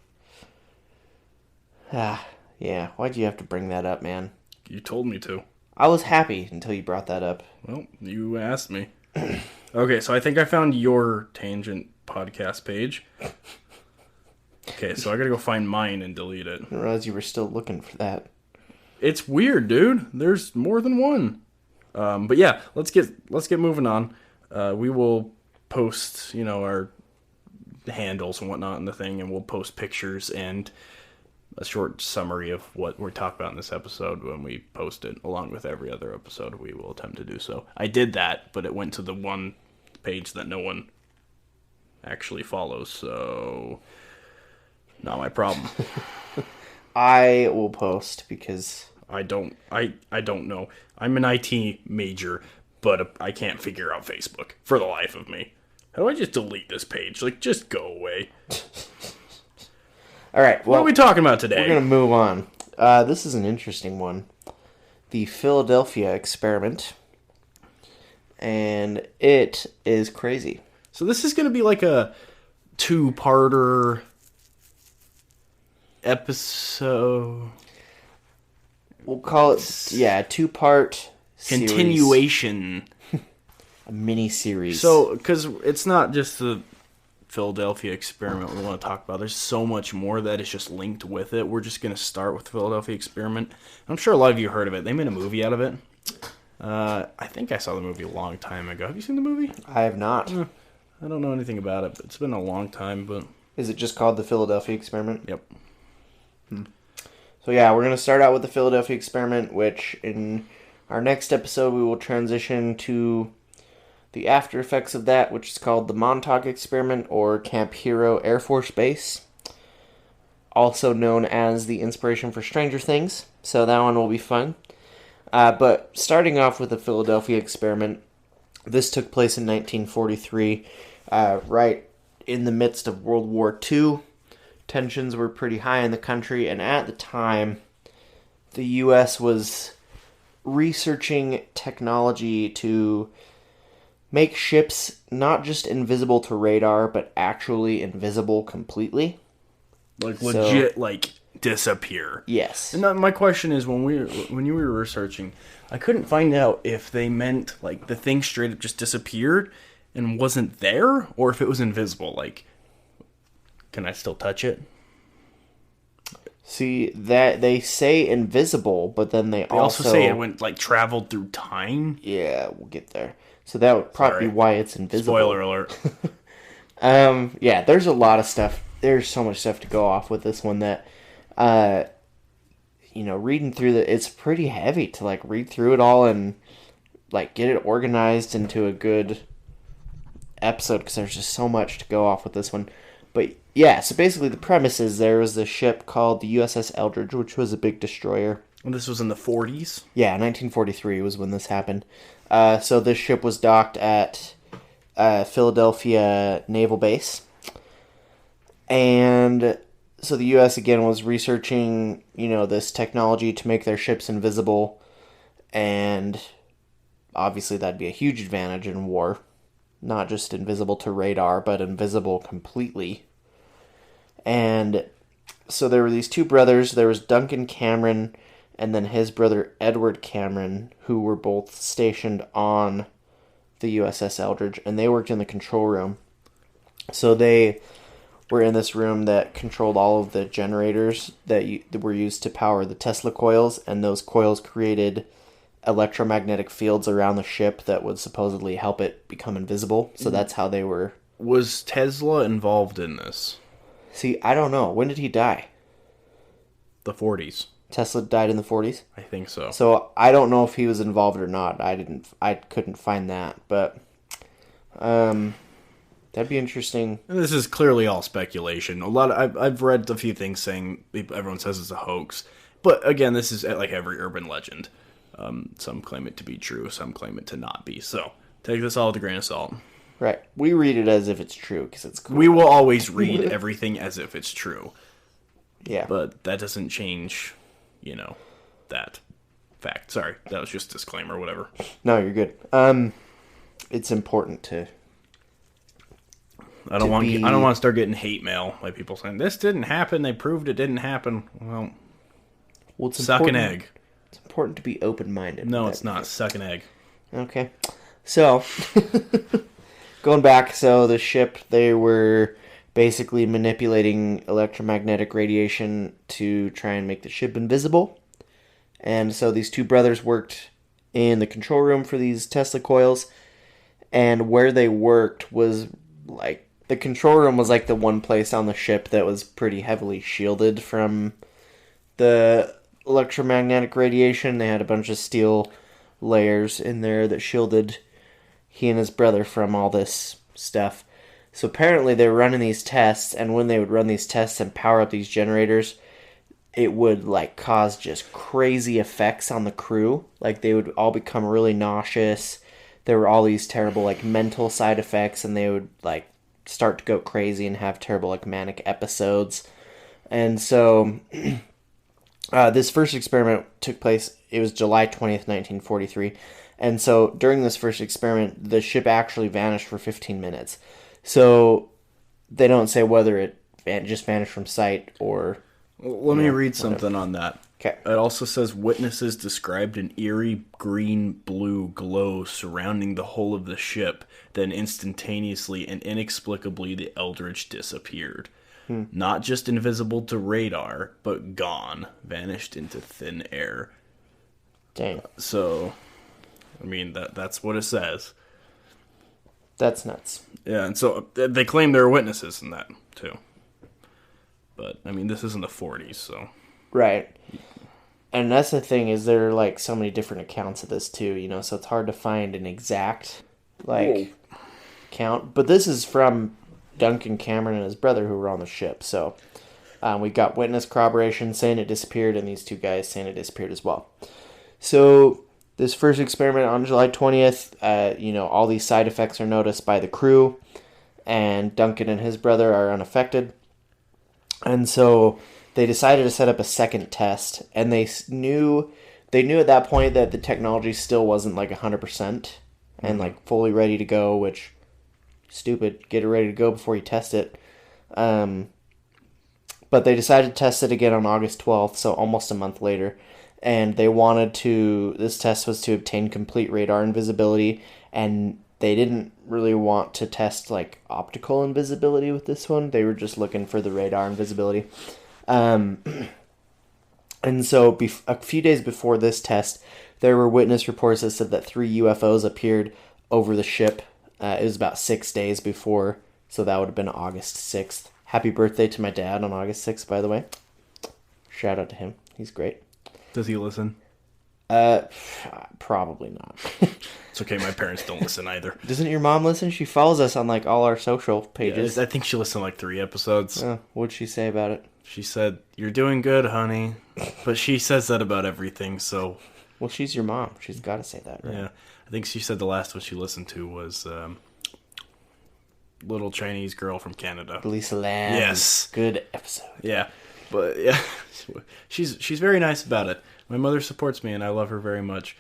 Yeah. Why'd you have to bring that up, man? You told me to. I was happy until you brought that up. Well, you asked me. Okay, so I think I found your Tangent podcast page. Okay, so I gotta go find mine and delete it. I didn't realize you were still looking for that. It's weird, dude. There's more than one. But yeah, let's get moving on. We will post, our handles and whatnot in the thing, and we'll post pictures and a short summary of what we're talking about in this episode when we post it, along with every other episode we will attempt to do so. I did that, but it went to the one page that no one actually follows, so not my problem. I will post because I don't know. I'm an IT major, but I can't figure out Facebook for the life of me. How do I just delete this page? Like, just go away. All right, well, what are we talking about today? We're going to move on. This is an interesting one. The Philadelphia experiment. And it is crazy. So this is going to be like a two-parter episode. We'll call it, a two-part continuation. A mini-series. So, because it's not just the Philadelphia experiment we want to talk about. There's so much more that is just linked with it. We're just going to start with the Philadelphia experiment. I'm sure a lot of you heard of it. They made a movie out of it. I think I saw the movie a long time ago. Have you seen the movie? I have not. I don't know anything about it, but it's been a long time. But Is it just called the Philadelphia experiment? Yep. So yeah, we're going to start out with the Philadelphia experiment, which in our next episode we will transition to the after effects of that, which is called the Montauk experiment or Camp Hero Air Force Base, also known as the inspiration for Stranger Things. So that one will be fun. But starting off with the Philadelphia experiment, this took place in 1943, right in the midst of World War II. Tensions were pretty high in the country, and at the time, the U.S. was researching technology to make ships not just invisible to radar, but actually invisible completely. Like legit, like disappear. Yes. And my question is, when you were researching, I couldn't find out if they meant like the thing straight up just disappeared and wasn't there, or if it was invisible. Like, can I still touch it? See, that they say invisible, but then they also say it went like traveled through time. Yeah, we'll get there. So that would probably be why it's invisible. Spoiler alert. Yeah, there's a lot of stuff. There's so much stuff to go off with this one that, reading through it's pretty heavy to like read through it all and like get it organized into a good episode because there's just so much to go off with this one. But yeah, so basically the premise is there was this ship called the USS Eldridge, which was a big destroyer. And this was in the 40s? Yeah, 1943 was when this happened. So this ship was docked at Philadelphia Naval Base. And so the U.S. again was researching, this technology to make their ships invisible. And obviously that'd be a huge advantage in war. Not just invisible to radar, but invisible completely. And so there were these two brothers. There was Duncan Cameron and then his brother Edward Cameron, who were both stationed on the USS Eldridge, and they worked in the control room. So they were in this room that controlled all of the generators that were used to power the Tesla coils, and those coils created electromagnetic fields around the ship that would supposedly help it become invisible. So that's how they were... Was Tesla involved in this? See, I don't know. When did he die? The 40s. Tesla died in the 40s? I think so. So I don't know if he was involved or not. I couldn't find that, but that'd be interesting. And this is clearly all speculation. I've read a few things saying everyone says it's a hoax. But again, this is like every urban legend. Some claim it to be true, some claim it to not be. So take this all with a grain of salt. Right. We read it as if it's true because it's cool. We will always read everything as if it's true. Yeah. But that doesn't change, that fact. Sorry, that was just a disclaimer, whatever. No, you're good. It's important to... I don't want to start getting hate mail by people saying, this didn't happen, they proved it didn't happen. Well it's suck an egg. It's important to be open-minded. No, it's not. Suck an egg. Okay. So, going back, so the ship, they were basically manipulating electromagnetic radiation to try and make the ship invisible. And so these two brothers worked in the control room for these Tesla coils. And where they worked was like... The control room was like the one place on the ship that was pretty heavily shielded from the electromagnetic radiation. They had a bunch of steel layers in there that shielded he and his brother from all this stuff. So apparently they were running these tests, and when they would run these tests and power up these generators, it would like cause just crazy effects on the crew. Like they would all become really nauseous. There were all these terrible like mental side effects, and they would like start to go crazy and have terrible like manic episodes. And so this first experiment took place, it was July 20th, 1943. And so during this first experiment, the ship actually vanished for 15 minutes. So they don't say whether it just vanished from sight or... Let me read something on that. Okay. It also says witnesses described an eerie green-blue glow surrounding the hull of the ship. Then instantaneously and inexplicably, the Eldritch disappeared. Not just invisible to radar, but gone, vanished into thin air. Dang. So, I mean, that's what it says. That's nuts. Yeah, and so they claim there are witnesses in that, too. But, I mean, this isn't the 40s, so... Right. And that's the thing, is there are, like, so many different accounts of this, too, you know, so it's hard to find an exact, like, count. But this is from Duncan Cameron and his brother who were on the ship, so... we got witness corroboration saying it disappeared, and these two guys saying it disappeared as well. So, this first experiment on July 20th, you know, all these side effects are noticed by the crew, and Duncan and his brother are unaffected. And so, they decided to set up a second test, and they knew at that point that the technology still wasn't, like, 100%, and, like, fully ready to go, which, stupid, get it ready to go before you test it. But they decided to test it again on August 12th, so almost a month later. And they wanted to... This test was to obtain complete radar invisibility, and they didn't really want to test, like, optical invisibility with this one. They were just looking for the radar invisibility. And so a few days before this test, there were witness reports that said that 3 UFOs appeared over the ship. It was about 6 days before, so that would have been August 6th. Happy birthday to my dad on August 6th, by the way. Shout out to him. He's great. Does he listen? Probably not. It's okay, my parents don't listen either. Doesn't your mom listen? She follows us on, like, all our social pages. Yeah, I think she listened to, like, 3 episodes. What'd she say about it? She said, "You're doing good, honey." But she says that about everything, so... Well, she's your mom. She's got to say that, right? Yeah. I think she said the last one she listened to was... Little Chinese Girl from Canada. Lisa Lam. Yes. Good episode. Yeah. But, yeah. She's very nice about it. My mother supports me, and I love her very much.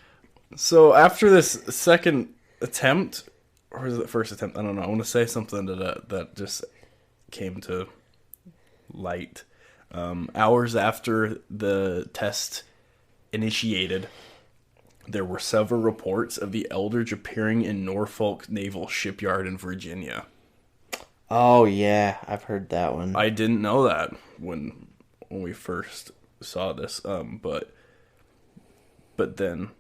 So, after this second attempt... Or was it the first attempt? I don't know. I want to say something that just came to light. Hours after the test initiated, there were several reports of the Eldritch appearing in Norfolk Naval Shipyard in Virginia. Oh, yeah. I've heard that one. I didn't know that when we first saw this. But then,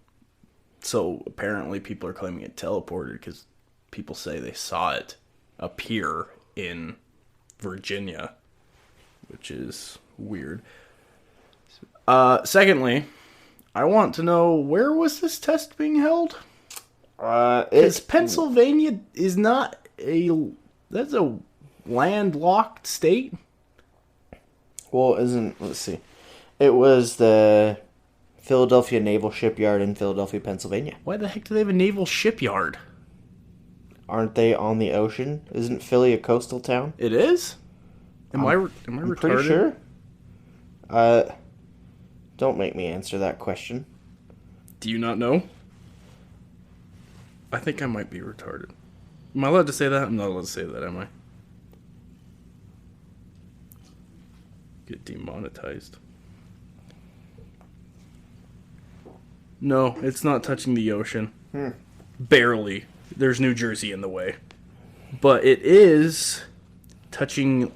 so apparently people are claiming it teleported because people say they saw it appear in Virginia, which is weird. Secondly, I want to know, where was this test being held? Because Pennsylvania is not that's a landlocked state. Well, let's see. It was the Philadelphia Naval Shipyard in Philadelphia, Pennsylvania. Why the heck do they have a naval shipyard? Aren't they on the ocean? Isn't Philly a coastal town? It is? Am I retarded? Pretty sure. Don't make me answer that question. Do you not know? I think I might be retarded. Am I allowed to say that? I'm not allowed to say that, am I? Get demonetized. No, it's not touching the ocean. Barely. There's New Jersey in the way. But it is touching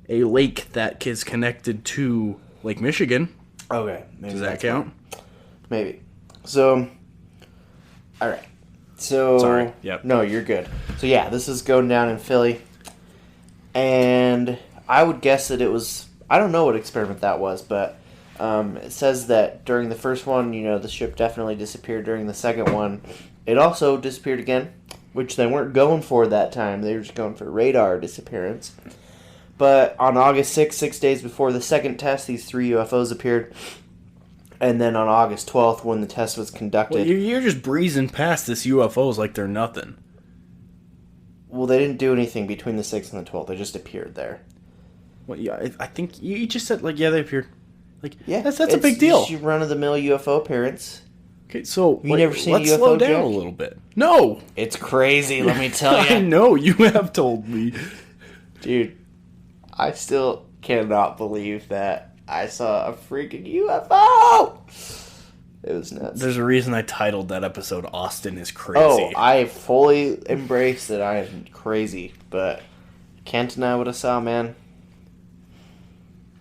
a lake that is connected to Lake Michigan. Okay. Maybe Does that count? Maybe. So, alright. So, Sorry. Yep. No, you're good. So yeah, this is going down in Philly. And I would guess that it was, I don't know what experiment that was, but it says that during the first one, you know, the ship definitely disappeared. During the second one, it also disappeared again, which they weren't going for that time. They were just going for radar disappearance. But on August 6th, 6 days before the second test, these 3 UFOs appeared. And then on August 12th, when the test was conducted... Well, you're just breezing past this UFOs like they're nothing. Well, they didn't do anything between the 6th and the 12th. They just appeared there. Well, yeah, I think you just said, like, yeah, they appeared. Like, yeah, that's a big deal. It's your run-of-the-mill UFO appearance. Okay, so you never seen let's a UFO, slow down Jack? a little bit. No! It's crazy, let me tell you. I know, you have told me. Dude, I still cannot believe that I saw a freaking UFO. It was nuts. There's a reason I titled that episode Austin is Crazy. Oh, I fully embrace that I am crazy, but can't deny what I saw, man.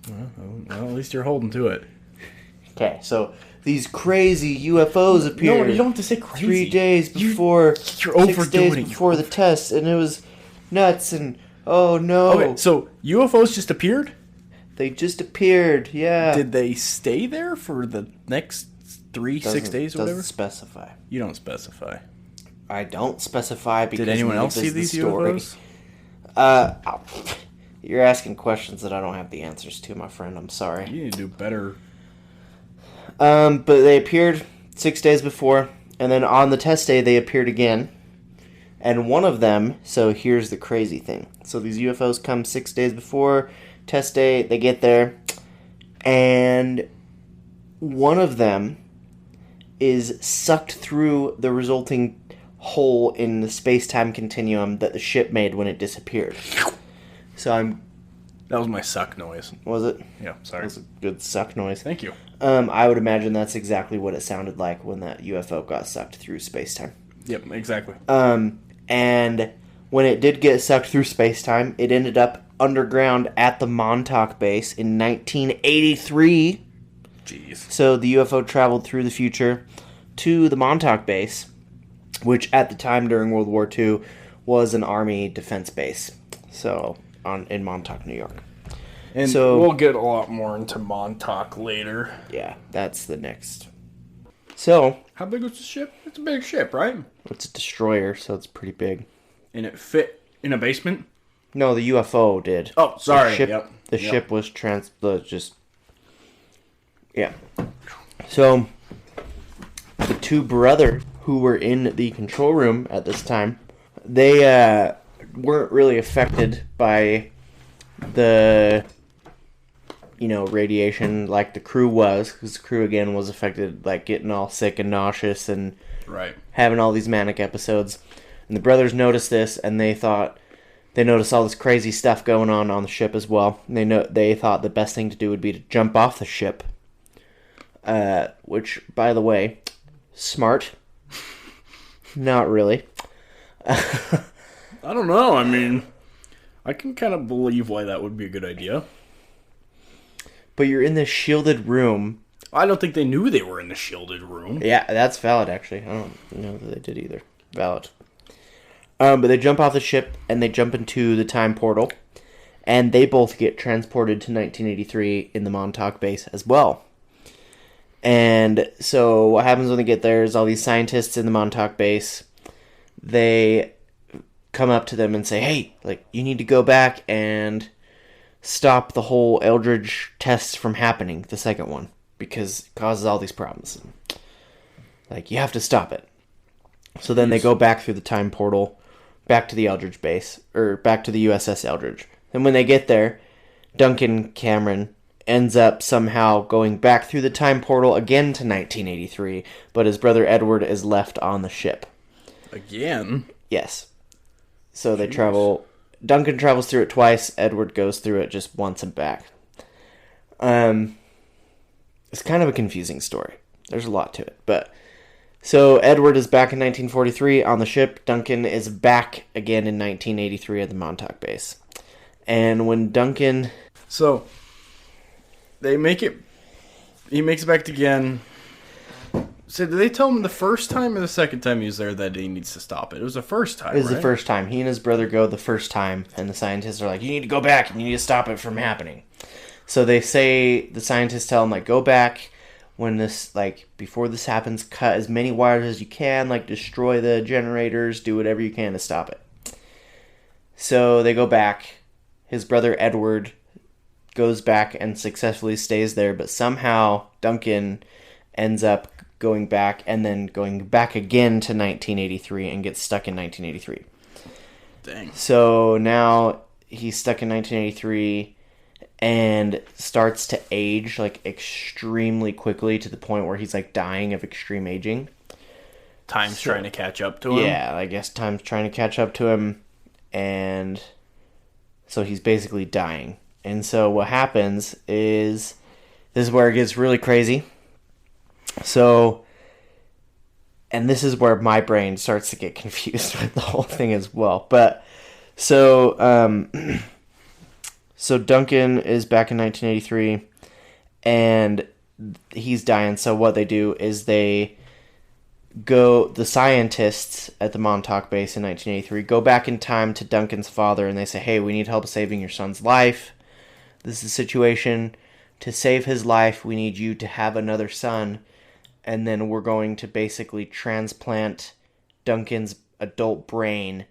Well, at least you're holding to it. Okay, so these crazy UFOs appeared. No, you don't have to say crazy. 3 days before, You're overdoing 6 days it. before the test, and it was nuts, and oh no. Okay, so UFOs just appeared? They just appeared, yeah. Did they stay there for the next 6 days or whatever? Doesn't specify. You don't specify. I don't specify because Did anyone else neither see does these the story. UFOs? You're asking questions that I don't have the answers to, my friend. I'm sorry. You need to do better. But they appeared 6 days before, and then on the test day they appeared again. And one of them, so here's the crazy thing. So these UFOs come 6 days before test day, they get there, and one of them is sucked through the resulting hole in the space-time continuum that the ship made when it disappeared. So That was my suck noise. Was it? Yeah, sorry. That was a good suck noise. Thank you. I would imagine that's exactly what it sounded like when that UFO got sucked through space-time. Yep, exactly. And when it did get sucked through space-time, it ended up underground at the Montauk base in 1983. Jeez. So the UFO traveled through the future to the Montauk base, which at the time during World War II was an Army defense base. So in Montauk, New York. And so, we'll get a lot more into Montauk later. Yeah, that's the next. So, how big was the ship? It's a big ship, right? It's a destroyer, so it's pretty big. And it fit in a basement? No, the UFO did. Oh, sorry. The ship was Yeah. So, the two brothers who were in the control room at this time, they weren't really affected by the radiation like the crew was, because the crew again was affected, like getting all sick and nauseous and having all these manic episodes. And the brothers noticed this, and they noticed all this crazy stuff going on the ship as well. And they thought the best thing to do would be to jump off the ship, which, by the way, smart. Not really. I don't know. I mean, I can kind of believe why that would be a good idea. But you're in this shielded room. I don't think they knew they were in the shielded room. Yeah, that's valid, actually. I don't know that they did either. Valid. But they jump off the ship, and they jump into the time portal. And they both get transported to 1983 in the Montauk base as well. And so what happens when they get there is all these scientists in the Montauk base, they come up to them and say, hey, you need to go back and stop the whole Eldridge test from happening, the second one, because it causes all these problems. You have to stop it. So then they go back through the time portal, back to the Eldridge base, or back to the USS Eldridge. And when they get there, Duncan Cameron ends up somehow going back through the time portal again to 1983, but his brother Edward is left on the ship. Again? Yes. So they travel. Duncan travels through it twice. Edward goes through it just once and back. It's kind of a confusing story. There's a lot to it. But so Edward is back in 1943 on the ship. Duncan is back again in 1983 at the Montauk base. And when Duncan... So, they make it... He makes it back again. So did they tell him the first time or the second time he was there that he needs to stop it? It was the first time, It was the first time. He and his brother go the first time, and the scientists are like, you need to go back, and you need to stop it from happening. So they say, the scientists tell him, go back when this, before this happens, cut as many wires as you can, destroy the generators, do whatever you can to stop it. So they go back. His brother Edward goes back and successfully stays there, but somehow Duncan ends up going back and then going back again to 1983 and gets stuck in 1983. Dang. So now he's stuck in 1983 and starts to age extremely quickly to the point where he's dying of extreme aging. Time's trying to catch up to him? Yeah, I guess time's trying to catch up to him, and so he's basically dying. And so what happens is This is where it gets really crazy. So, and this is where my brain starts to get confused with the whole thing as well. But so, so Duncan is back in 1983, and he's dying. So what they do is the scientists at the Montauk base in 1983 go back in time to Duncan's father, and they say, "Hey, we need help saving your son's life. This is the situation. To save his life, we need you to have another son, and then we're going to basically transplant Duncan's adult brain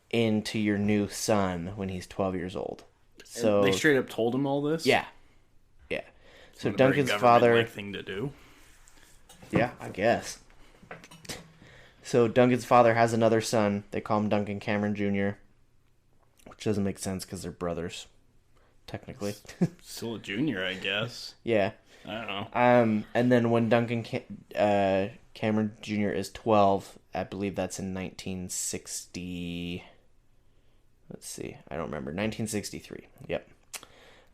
into your new son when he's 12 years old." So they straight up told him all this? yeah. So What a very Duncan's father, government-like thing to do. yeah, I guess. So Duncan's father has another son. They call him Duncan Cameron Jr., which doesn't make sense because they're brothers, technically. Still a junior, I guess. Yeah. I don't know. And then when Duncan Cameron Jr. is 12, I believe that's in 1960. Let's see. I don't remember. 1963. Yep.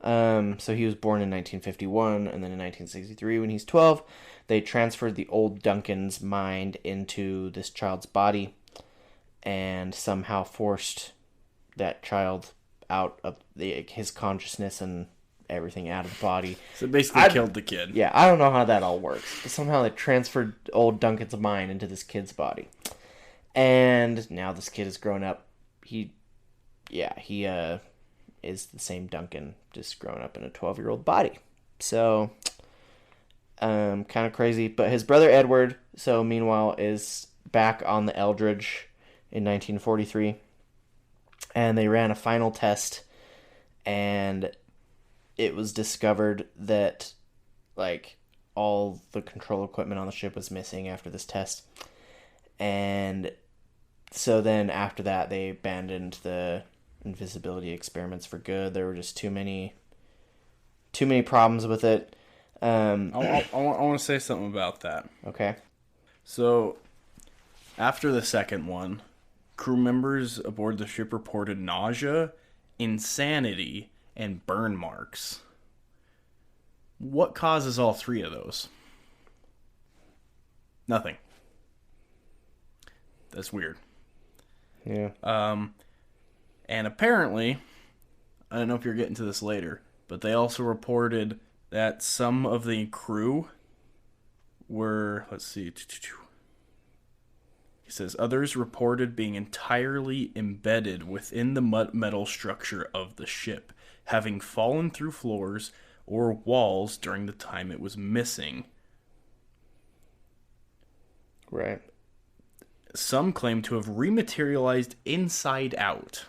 So he was born in 1951, and then in 1963, when he's 12, they transferred the old Duncan's mind into this child's body and somehow forced that child out of his consciousness and everything out of the body. So basically killed the kid. Yeah, I don't know how that all works, but somehow they transferred old Duncan's mind into this kid's body. And now this kid has grown up. He is the same Duncan, just grown up in a 12-year-old body. So, kind of crazy. But his brother Edward, so meanwhile, is back on the Eldridge in 1943. And they ran a final test, and it was discovered that, like, all the control equipment on the ship was missing after this test. And so then after that, they abandoned the invisibility experiments for good. There were just too many problems with it. I want to say something about that. Okay. So, after the second one, crew members aboard the ship reported nausea, insanity, and burn marks. What causes all three of those? Nothing. That's weird. Yeah. And apparently, I don't know if you're getting to this later, but they also reported that some of the crew were, let's see, he says, others reported being entirely embedded within the metal structure of the ship, having fallen through floors or walls during the time it was missing. Right. Some claim to have rematerialized inside out.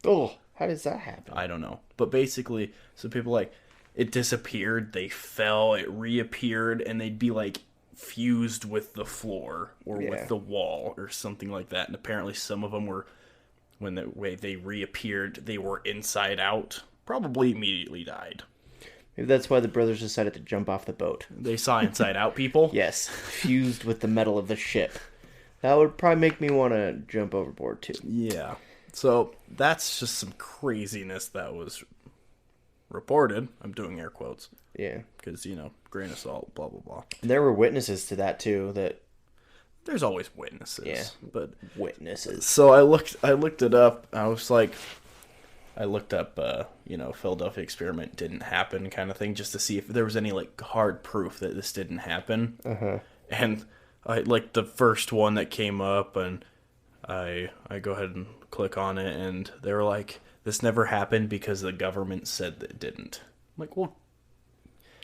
Oh, how does that happen? I don't know. But basically, so people like, it disappeared, they fell, it reappeared, and they'd be like fused with the floor or with the wall or something like that. And apparently some of them were, when the way they reappeared, they were inside out. Probably immediately died. Maybe that's why the brothers decided to jump off the boat. They saw inside out people? Yes, fused with the metal of the ship. That would probably make me want to jump overboard too. Yeah. So that's just some craziness that was reported. I'm doing air quotes. Yeah. Because, grain of salt, blah, blah, blah. There were witnesses to that too. There's always witnesses. Yeah. But witnesses. So I looked it up. I was like, I looked up, Philadelphia experiment didn't happen kind of thing, just to see if there was any like hard proof that this didn't happen. Uh-huh. And I like the first one that came up, and I go ahead and click on it, and they were like, this never happened because the government said that it didn't. I'm like, well,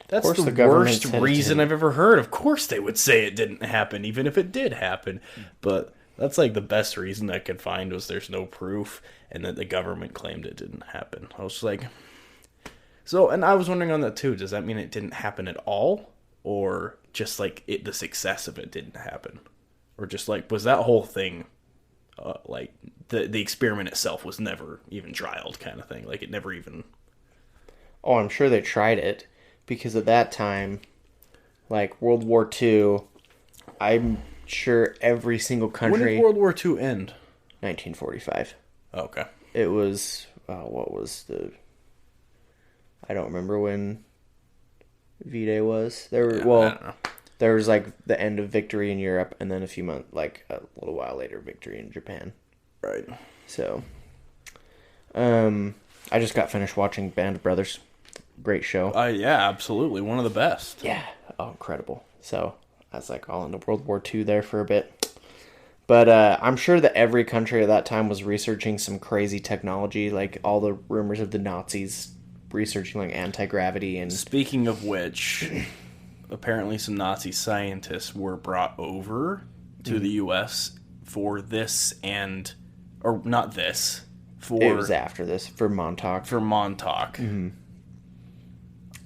that's the worst reason I've ever heard. Of course they would say it didn't happen, even if it did happen. But that's like the best reason I could find was there's no proof, and that the government claimed it didn't happen. I was like, so, and I was wondering on that too, does that mean it didn't happen at all? Or just like the success of it didn't happen? Or just like, was that whole thing, like the experiment itself was never even trialed kind of thing? Like it never even... Oh, I'm sure they tried it. Because at that time, like World War II, I'm sure every single country... When did World War II end? 1945. Okay. It was... what was the... I don't remember when V-Day was. There were Yeah, I well, don't know. there was like the end of victory in Europe, and then a little while later, victory in Japan. Right. So, I just got finished watching Band of Brothers. Great show. Yeah, absolutely. One of the best. Yeah. Oh, incredible. So I was like all into World War II there for a bit. But I'm sure that every country at that time was researching some crazy technology, like all the rumors of the Nazis researching like anti-gravity and... Speaking of which, apparently some Nazi scientists were brought over to the U.S. for this or not this, It was after this, for Montauk. for Montauk,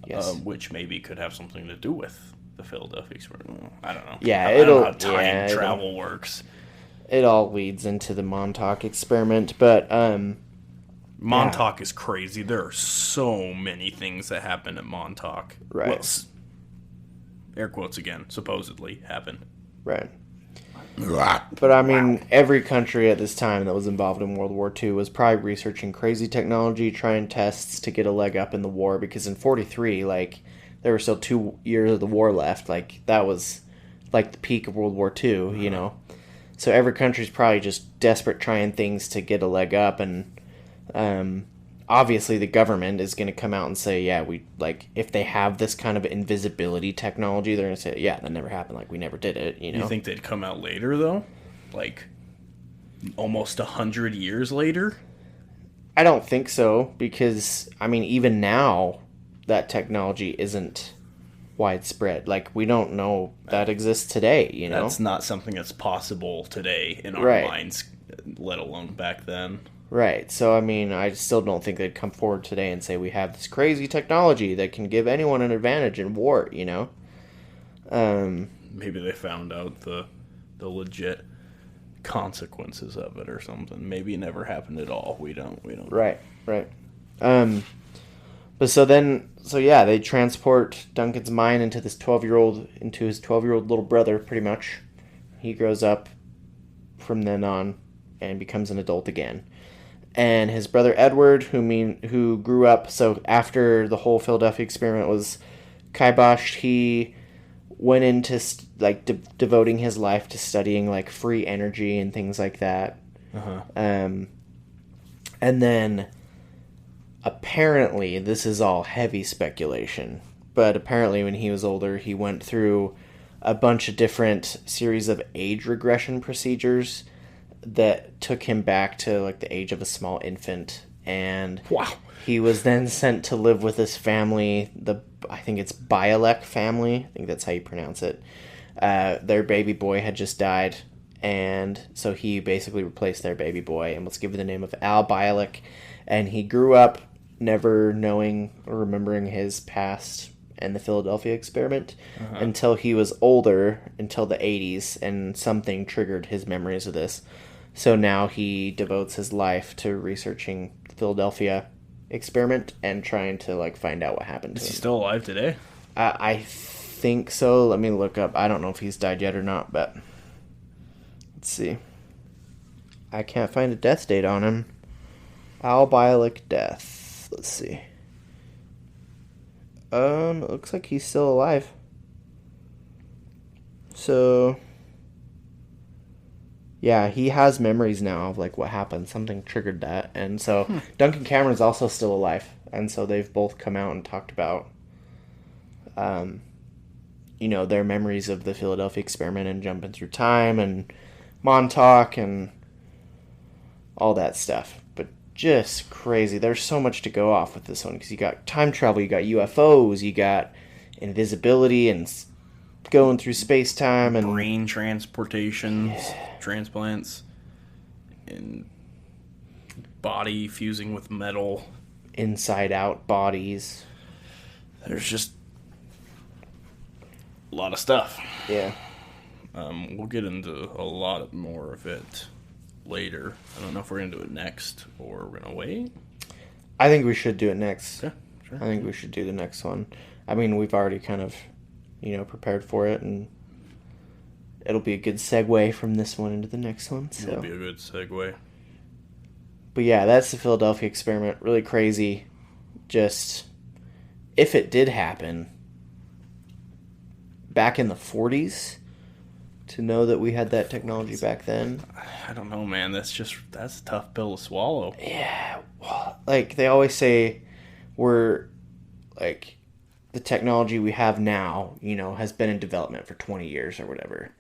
Yes. which maybe could have something to do with the Philadelphia experiment. I don't know. Yeah, I don't know how it'll- time yeah, it'll- travel works. It all leads into the Montauk experiment, but Montauk is crazy. There are so many things that happen at Montauk. Right. Well, air quotes again, supposedly happened. right. But I mean, every country at this time that was involved in World War II was probably researching crazy technology, trying tests to get a leg up in the war. Because in '43, like, there were still 2 years of the war left. Like, that was like the peak of World War II, you know. So every country's probably just desperate trying things to get a leg up, and obviously the government is going to come out and say, yeah, we like if they have this kind of invisibility technology, they're going to say, yeah, that never happened, like we never did it, you know. You think they'd come out later though, like almost 100 years later? I don't think so, because I mean, even now that technology isn't widespread. Like, we don't know that exists today, you know. That's not something that's possible today in our Right. minds, let alone back then. Right. So, I mean, I still don't think they'd come forward today and say we have this crazy technology that can give anyone an advantage in war, you know? Maybe they found out the legit consequences of it or something. Maybe it never happened at all. We don't Right, right. But so yeah, they transport Duncan's mind into his 12-year-old little brother, pretty much. He grows up from then on and becomes an adult again. And his brother Edward, who grew up, so after the whole Philadelphia experiment was kiboshed, he went into devoting his life to studying like free energy and things like that. And then apparently, this is all heavy speculation, but apparently when he was older, he went through a bunch of different series of age regression procedures that took him back to like the age of a small infant, and Wow. he was then sent to live with his family, I think it's Bialek family, I think that's how you pronounce it. Their baby boy had just died, and so he basically replaced their baby boy and was given the name of Al Bialek, and he grew up never knowing or remembering his past and the Philadelphia experiment until he was older, until the 80s, and something triggered his memories of this. So now he devotes his life to researching the Philadelphia experiment and trying to like find out what happened to Is he him. still alive today? I think so. Let me look up. I don't know if he's died yet or not, but let's see. I can't find a death date on him. Al Bialek death. Let's see. It looks like he's still alive. So, yeah, he has memories now of like what happened. Something triggered that, and so Duncan Cameron's also still alive, and so they've both come out and talked about, their memories of the Philadelphia experiment and jumping through time and Montauk and all that stuff. But just crazy. There's so much to go off with this one, because you got time travel, you got UFOs, you got invisibility and going through space-time and Brain transportations, transplants, and body fusing with metal. inside-out bodies. There's just a lot of stuff. Yeah. We'll get into a lot more of it later. I don't know if we're going to do it next or we're going to wait. I think we should do it next. Yeah, sure. I think we should do the next one. I mean, we've already kind of, prepared for it, and it'll be a good segue from this one into the next one. So. It'll be a good segue. But yeah, that's the Philadelphia experiment. Really crazy. Just, if it did happen, back in the 40s to know that we had that technology back then. I don't know, man. That's a tough pill to swallow. Yeah, well, like they always say, we're like the technology we have now, has been in development for 20 years or whatever.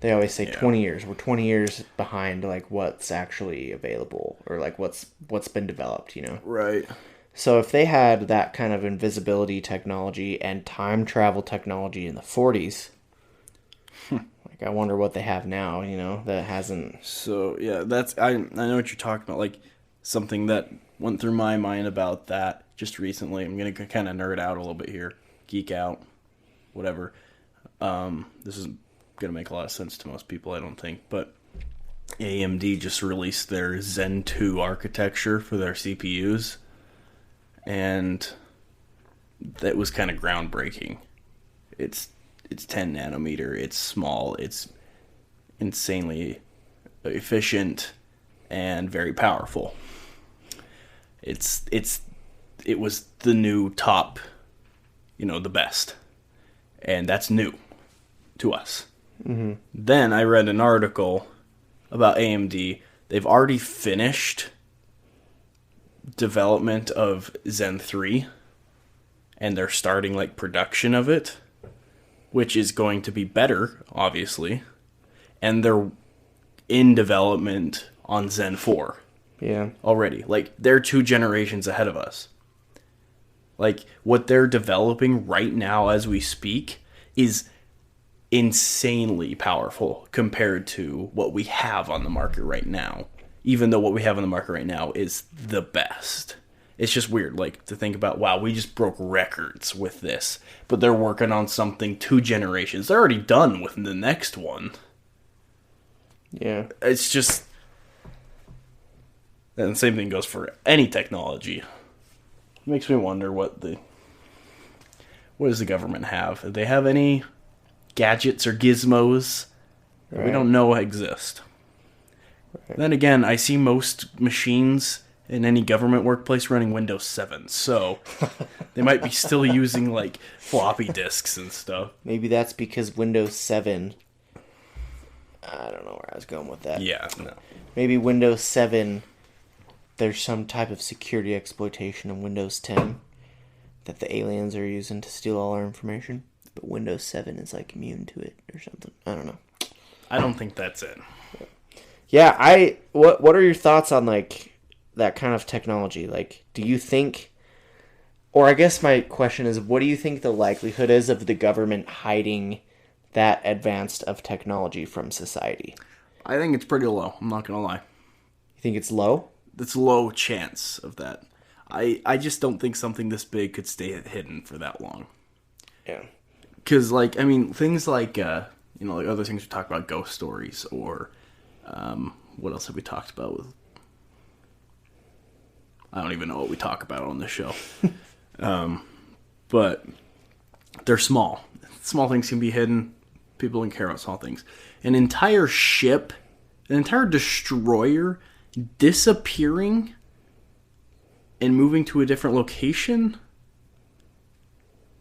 They always say 20 years. We're 20 years behind like what's actually available or like what's been developed, Right. So if they had that kind of invisibility technology and time travel technology in the 40s, like I wonder what they have now, that hasn't. So yeah, I know what you're talking about. Like something that went through my mind about that just recently. I'm gonna kind of nerd out a little bit here, geek out, whatever. This is gonna make a lot of sense to most people, I don't think, but AMD just released their Zen 2 architecture for their CPUs, and that was kind of groundbreaking. It's 10 nanometer. It's small. It's insanely efficient and very powerful. It was the new top, the best, and that's new to us. Mm-hmm. Then I read an article about AMD. They've already finished development of Zen 3, and they're starting like production of it, which is going to be better, obviously. And they're in development on Zen 4. Yeah. Already. Like, they're 2 generations ahead of us. Like, what they're developing right now as we speak is insanely powerful compared to what we have on the market right now. Even though what we have on the market right now is the best. It's just weird, like, to think about, wow, we just broke records with this. But they're working on something 2 generations. They're already done with the next one. Yeah. It's just... And the same thing goes for any technology. It makes me wonder what does the government have? Do they have any gadgets or gizmos that we don't know exist? Right. Then again, I see most machines in any government workplace running Windows 7, so they might be still using like floppy disks and stuff. Maybe that's because Windows 7... I don't know where I was going with that. Yeah, no. Maybe Windows 7... There's some type of security exploitation in Windows 10 that the aliens are using to steal all our information, but Windows 7 is like immune to it or something. I don't know. I don't think that's it. Yeah, what are your thoughts on like that kind of technology? Like, do you think, or I guess my question is, what do you think the likelihood is of the government hiding that advanced of technology from society? I think it's pretty low. I'm not gonna lie. You think it's low? It's low chance of that. I just don't think something this big could stay hidden for that long. Yeah. Because, like, I mean, things like, like other things we talked about, ghost stories, or what else have we talked about with... I don't even know what we talk about on this show. But they're small. Small things can be hidden. People don't care about small things. An entire ship, an entire destroyer... disappearing and moving to a different location,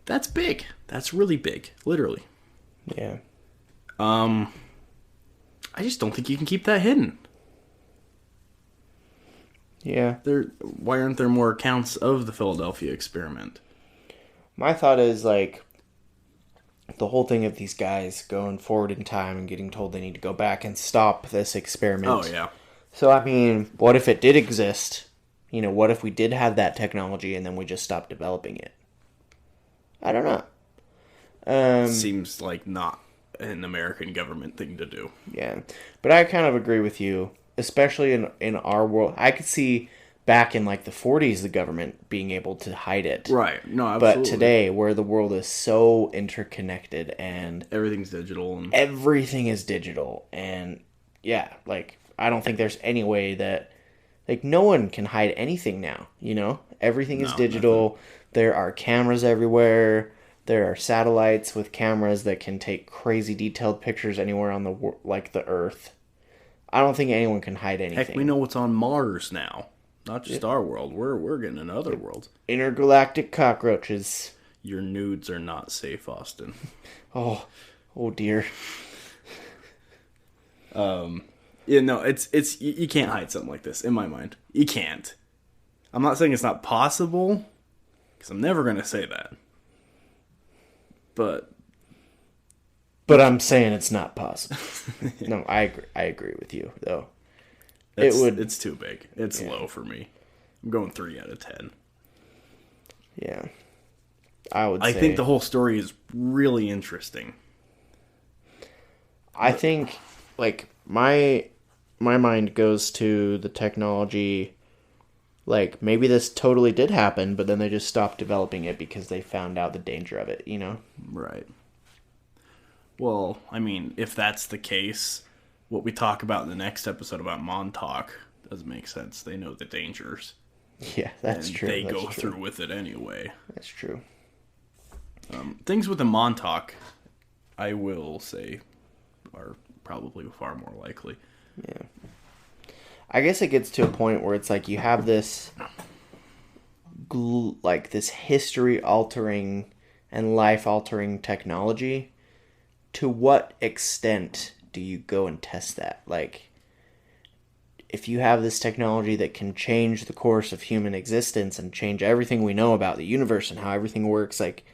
that's big. That's really big, literally. Yeah. I just don't think you can keep that hidden. Yeah. Why aren't there more accounts of the Philadelphia experiment? My thought is, like, the whole thing of these guys going forward in time and getting told they need to go back and stop this experiment. Oh, yeah. So, I mean, what if it did exist? What if we did have that technology and then we just stopped developing it? I don't know. Seems like not an American government thing to do. Yeah. But I kind of agree with you, especially in our world. I could see back in, like, the 40s, the government being able to hide it. Right. No, absolutely. But today, where the world is so interconnected and... everything's digital. And everything is digital. And, yeah, like... I don't think there's any way that, like, no one can hide anything now, Everything is digital. Nothing. There are cameras everywhere. There are satellites with cameras that can take crazy detailed pictures anywhere on the Earth. I don't think anyone can hide anything. Heck, we know what's on Mars now. Not just our world. We're getting into other worlds. Intergalactic cockroaches. Your nudes are not safe, Austin. Oh dear. Yeah, no, it's you can't hide something like this in my mind. You can't. I'm not saying it's not possible, because I'm never gonna say that. But I'm saying it's not possible. No, I agree with you though. it's too big. It's low for me. I'm going 3 out of 10. Yeah. I think the whole story is really interesting. I think like my mind goes to the technology, like maybe this totally did happen, but then they just stopped developing it because they found out the danger of it, you know? Right. Well, I mean, if that's the case, what we talk about in the next episode about Montauk doesn't make sense. They know the dangers. Yeah, that's and true. They that's go true. through with it anyway. That's true. Things with the Montauk, I will say, are probably far more likely. Yeah. I guess it gets to a point where it's like you have this this history altering and life altering technology. To what extent do you go and test that? Like, if you have this technology that can change the course of human existence and change everything we know about the universe and how everything works, like,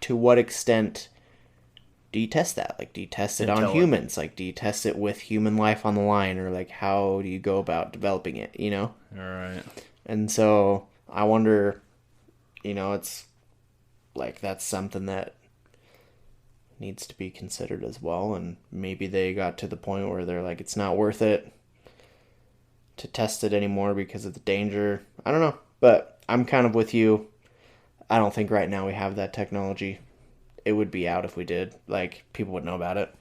to what extent do you test that? Like, do you test it on humans? Like, do you test it with human life on the line? Or, like, how do you go about developing it, you know? All right. And so, I wonder, it's, like, that's something that needs to be considered as well. And maybe they got to the point where they're like, it's not worth it to test it anymore because of the danger. I don't know. But I'm kind of with you. I don't think right now we have that technology. It would be out if we did. Like, people would know about it.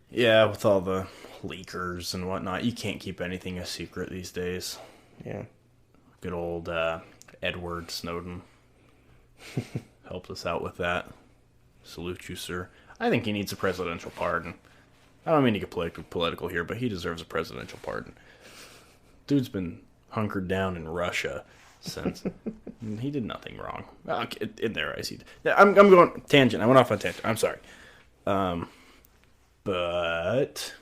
Yeah, with all the leakers and whatnot, you can't keep anything a secret these days. Yeah. Good old Edward Snowden helped us out with that. Salute you, sir. I think he needs a presidential pardon. I don't mean to get political here, but he deserves a presidential pardon. Dude's been hunkered down in Russia since. He did nothing wrong. In their eyes, I'm going tangent. I went off on a tangent. I'm sorry. But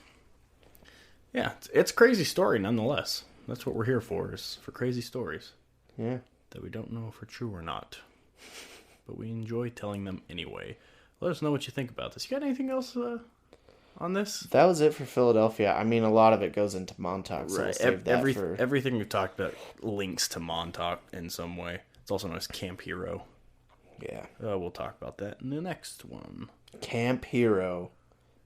yeah, it's a crazy story nonetheless. That's what we're here for, is for crazy stories. Yeah. That we don't know if are true or not. But we enjoy telling them anyway. Let us know what you think about this. You got anything else on this? That was it for Philadelphia. I mean, a lot of it goes into Montauk, so Right. we'll save that for... Everything we've talked about links to Montauk in some way. It's also known as Camp Hero. Yeah. We'll talk about that in the next one. Camp Hero.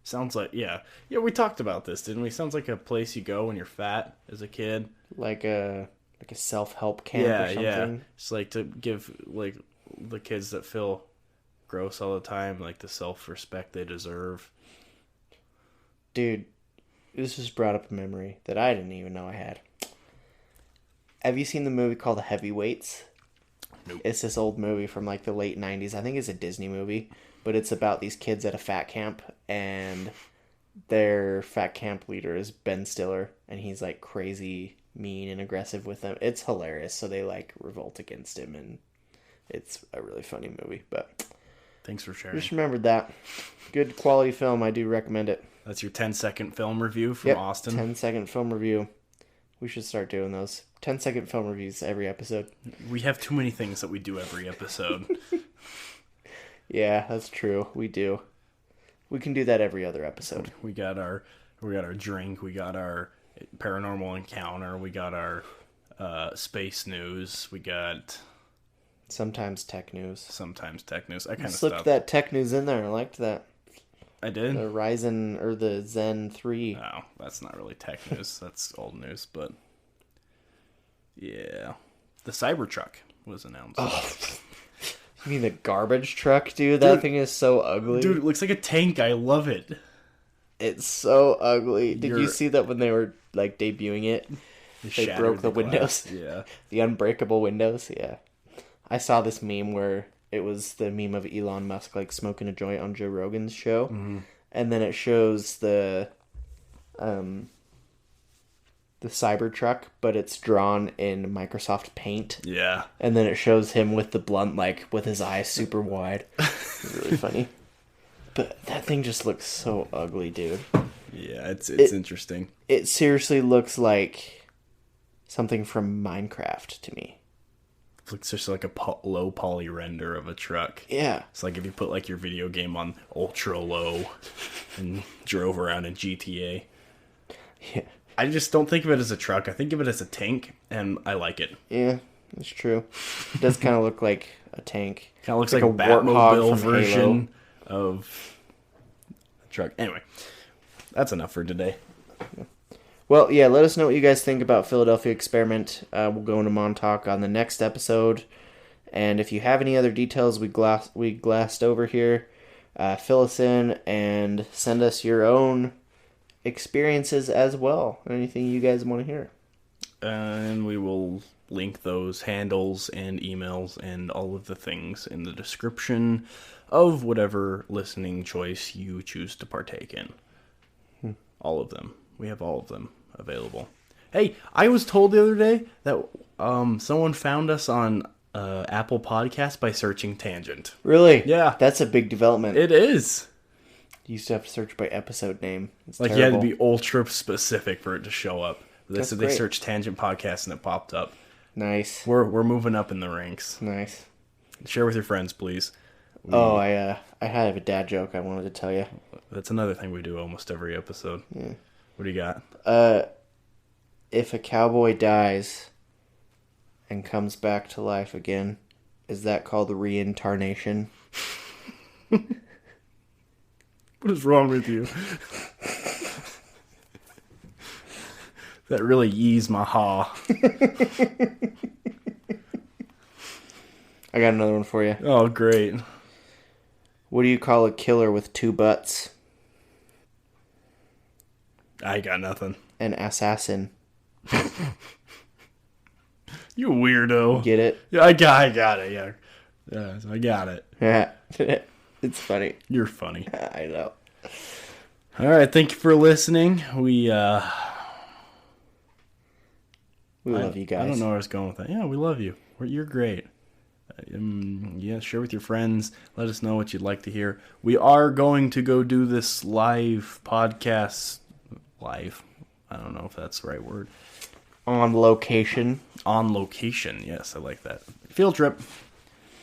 Sounds like, yeah. Yeah, we talked about this, didn't we? Sounds like a place you go when you're fat as a kid. Like a self-help camp or something. Yeah. It's like to give, like, the kids that feel gross all the time, like, the self-respect they deserve. Dude, this just brought up a memory that I didn't even know I had. Have you seen the movie called Heavyweights? Nope. It's this old movie from like the late 90s. I think it's a Disney movie, but it's about these kids at a fat camp, and their fat camp leader is Ben Stiller, and he's like crazy mean and aggressive with them. It's hilarious, so they like revolt against him, and it's a really funny movie. But thanks for sharing. Just remembered that. Good quality film. I do recommend it. That's your 10-second film review from Austin. 10-second film review. We should start doing those. 10-second film reviews every episode. We have too many things that we do every episode. Yeah, that's true. We do. We can do that every other episode. We got our drink. We got our paranormal encounter. We got our space news. We got sometimes tech news. That kind of slipped stuff. that tech news in there. I liked that. I did. The Ryzen or the Zen 3. Oh, that's not really tech news. That's old news, but yeah, the Cybertruck was announced. Oh. You mean the garbage truck, dude? That thing is so ugly. Dude, it looks like a tank. I love it. It's so ugly. Did you see that when they were like debuting it? They broke the windows. Yeah. The unbreakable windows. Yeah. I saw this meme where it was the meme of Elon Musk like smoking a joint on Joe Rogan's show, and then it shows the the Cybertruck, but it's drawn in Microsoft Paint. Yeah. And then it shows him with the blunt, like, with his eyes super wide. It's really funny. But that thing just looks so ugly, dude. Yeah, it's interesting. It seriously looks like something from Minecraft to me. It looks just like a low poly render of a truck. Yeah. It's like if you put like your video game on ultra low and drove around in GTA. Yeah. I just don't think of it as a truck. I think of it as a tank, and I like it. Yeah, that's true. It does kind of look like a tank. Kind of looks like a Batmobile version of a truck. Anyway, that's enough for today. Well, yeah, let us know what you guys think about Philadelphia Experiment. We'll go into Montauk on the next episode. And if you have any other details we glassed over here, fill us in and send us your own experiences as well. Anything you guys want to hear. And we will link those handles and emails and all of the things in the description of whatever listening choice you choose to partake in. All of them. We have all of them available. Hey, I was told the other day that someone found us on Apple Podcasts by searching Tangent. Really? Yeah. That's a big development. It is. You used to have to search by episode name. It's like terrible. You had to be ultra specific for it to show up. They said they great. searched Tangent Podcast and it popped up. Nice. We're moving up in the ranks. Nice. Share with your friends, please. I had a dad joke I wanted to tell you. That's another thing we do almost every episode. Yeah. What do you got? If a cowboy dies and comes back to life again, is that called reincarnation? What is wrong with you? That really eased my ha. I got another one for you. Oh, great. What do you call a killer with two butts? I got nothing. An assassin. You weirdo. Get it? Yeah, I got it, yeah. Yes, I got it. Yeah. It's funny. You're funny. I know. All right, thank you for listening. We love you guys. I don't know where I was going with that. Yeah, we love you. You're great. Yeah, share with your friends. Let us know what you'd like to hear. We are going to go do this live podcast. Live. I don't know if that's the right word. On location. On location. Yes, I like that. Field trip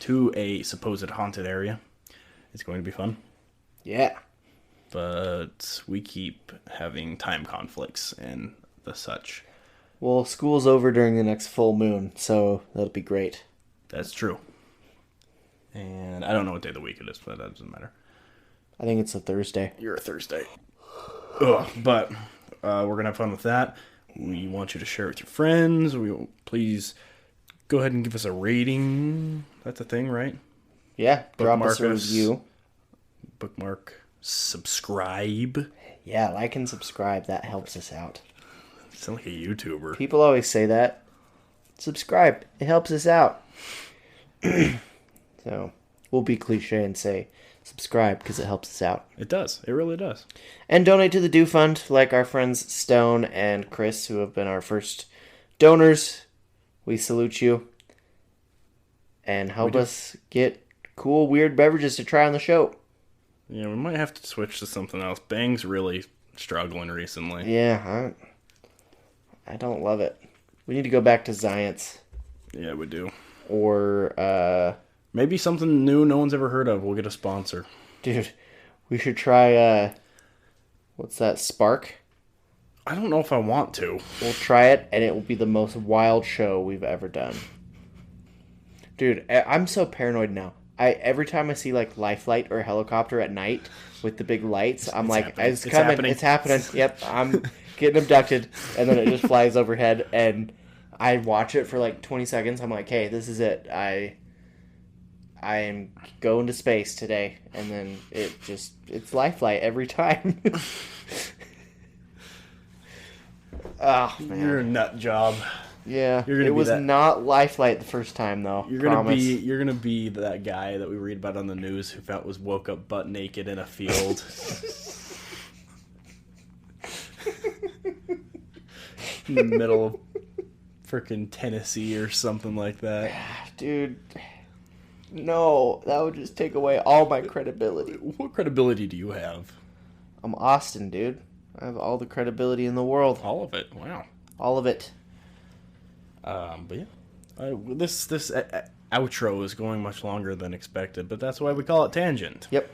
to a supposed haunted area. It's going to be fun. Yeah. But we keep having time conflicts and the such. Well, school's over during the next full moon, so that'll be great. That's true. And I don't know what day of the week it is, but that doesn't matter. I think it's a Thursday. You're a Thursday. Ugh, but we're going to have fun with that. We want you to share it with your friends. Please go ahead and give us a rating. That's a thing, right? Yeah, drop us a Bookmark review. Bookmark. Subscribe. Yeah, like and subscribe. That helps us out. You sound like a YouTuber. People always say that. Subscribe. It helps us out. So, we'll be cliche and say subscribe because it helps us out. It does. It really does. And donate to the Do Fund like our friends Stone and Chris, who have been our first donors. We salute you. And help us get cool, weird beverages to try on the show. Yeah, we might have to switch to something else. Bang's really struggling recently. Yeah, I don't love it. We need to go back to Giants. Yeah, we do. Or, maybe something new no one's ever heard of. We'll get a sponsor. dude, we should try, what's that, Spark? I don't know if I want to. We'll try it, and it will be the most wild show we've ever done. Dude, I'm so paranoid now. Every time I see, like, life light or a helicopter at night with the big lights, I'm like, happening. it's coming, it's happening. Yep, I'm getting abducted. And then it just flies overhead, and I watch it for, like, 20 seconds. I'm like, hey, this is it. I am going to space today. And then it's life flight every time. Oh, man. You're a nut job. Yeah, You're gonna it be was that- not Lifeline the first time though. You're gonna be that guy that we read about on the news who woke up butt naked in a field. in the middle of freaking Tennessee or something like that. Dude, no, that would just take away all my credibility. What credibility do you have? I'm Austin, dude. I have all the credibility in the world. All of it. Wow. All of it. But yeah, this outro is going much longer than expected, but that's why we call it Tangent. Yep.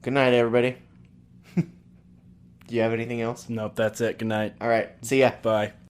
Good night, everybody. Do you have anything else? Nope, that's it. Good night. All right. See ya. Bye.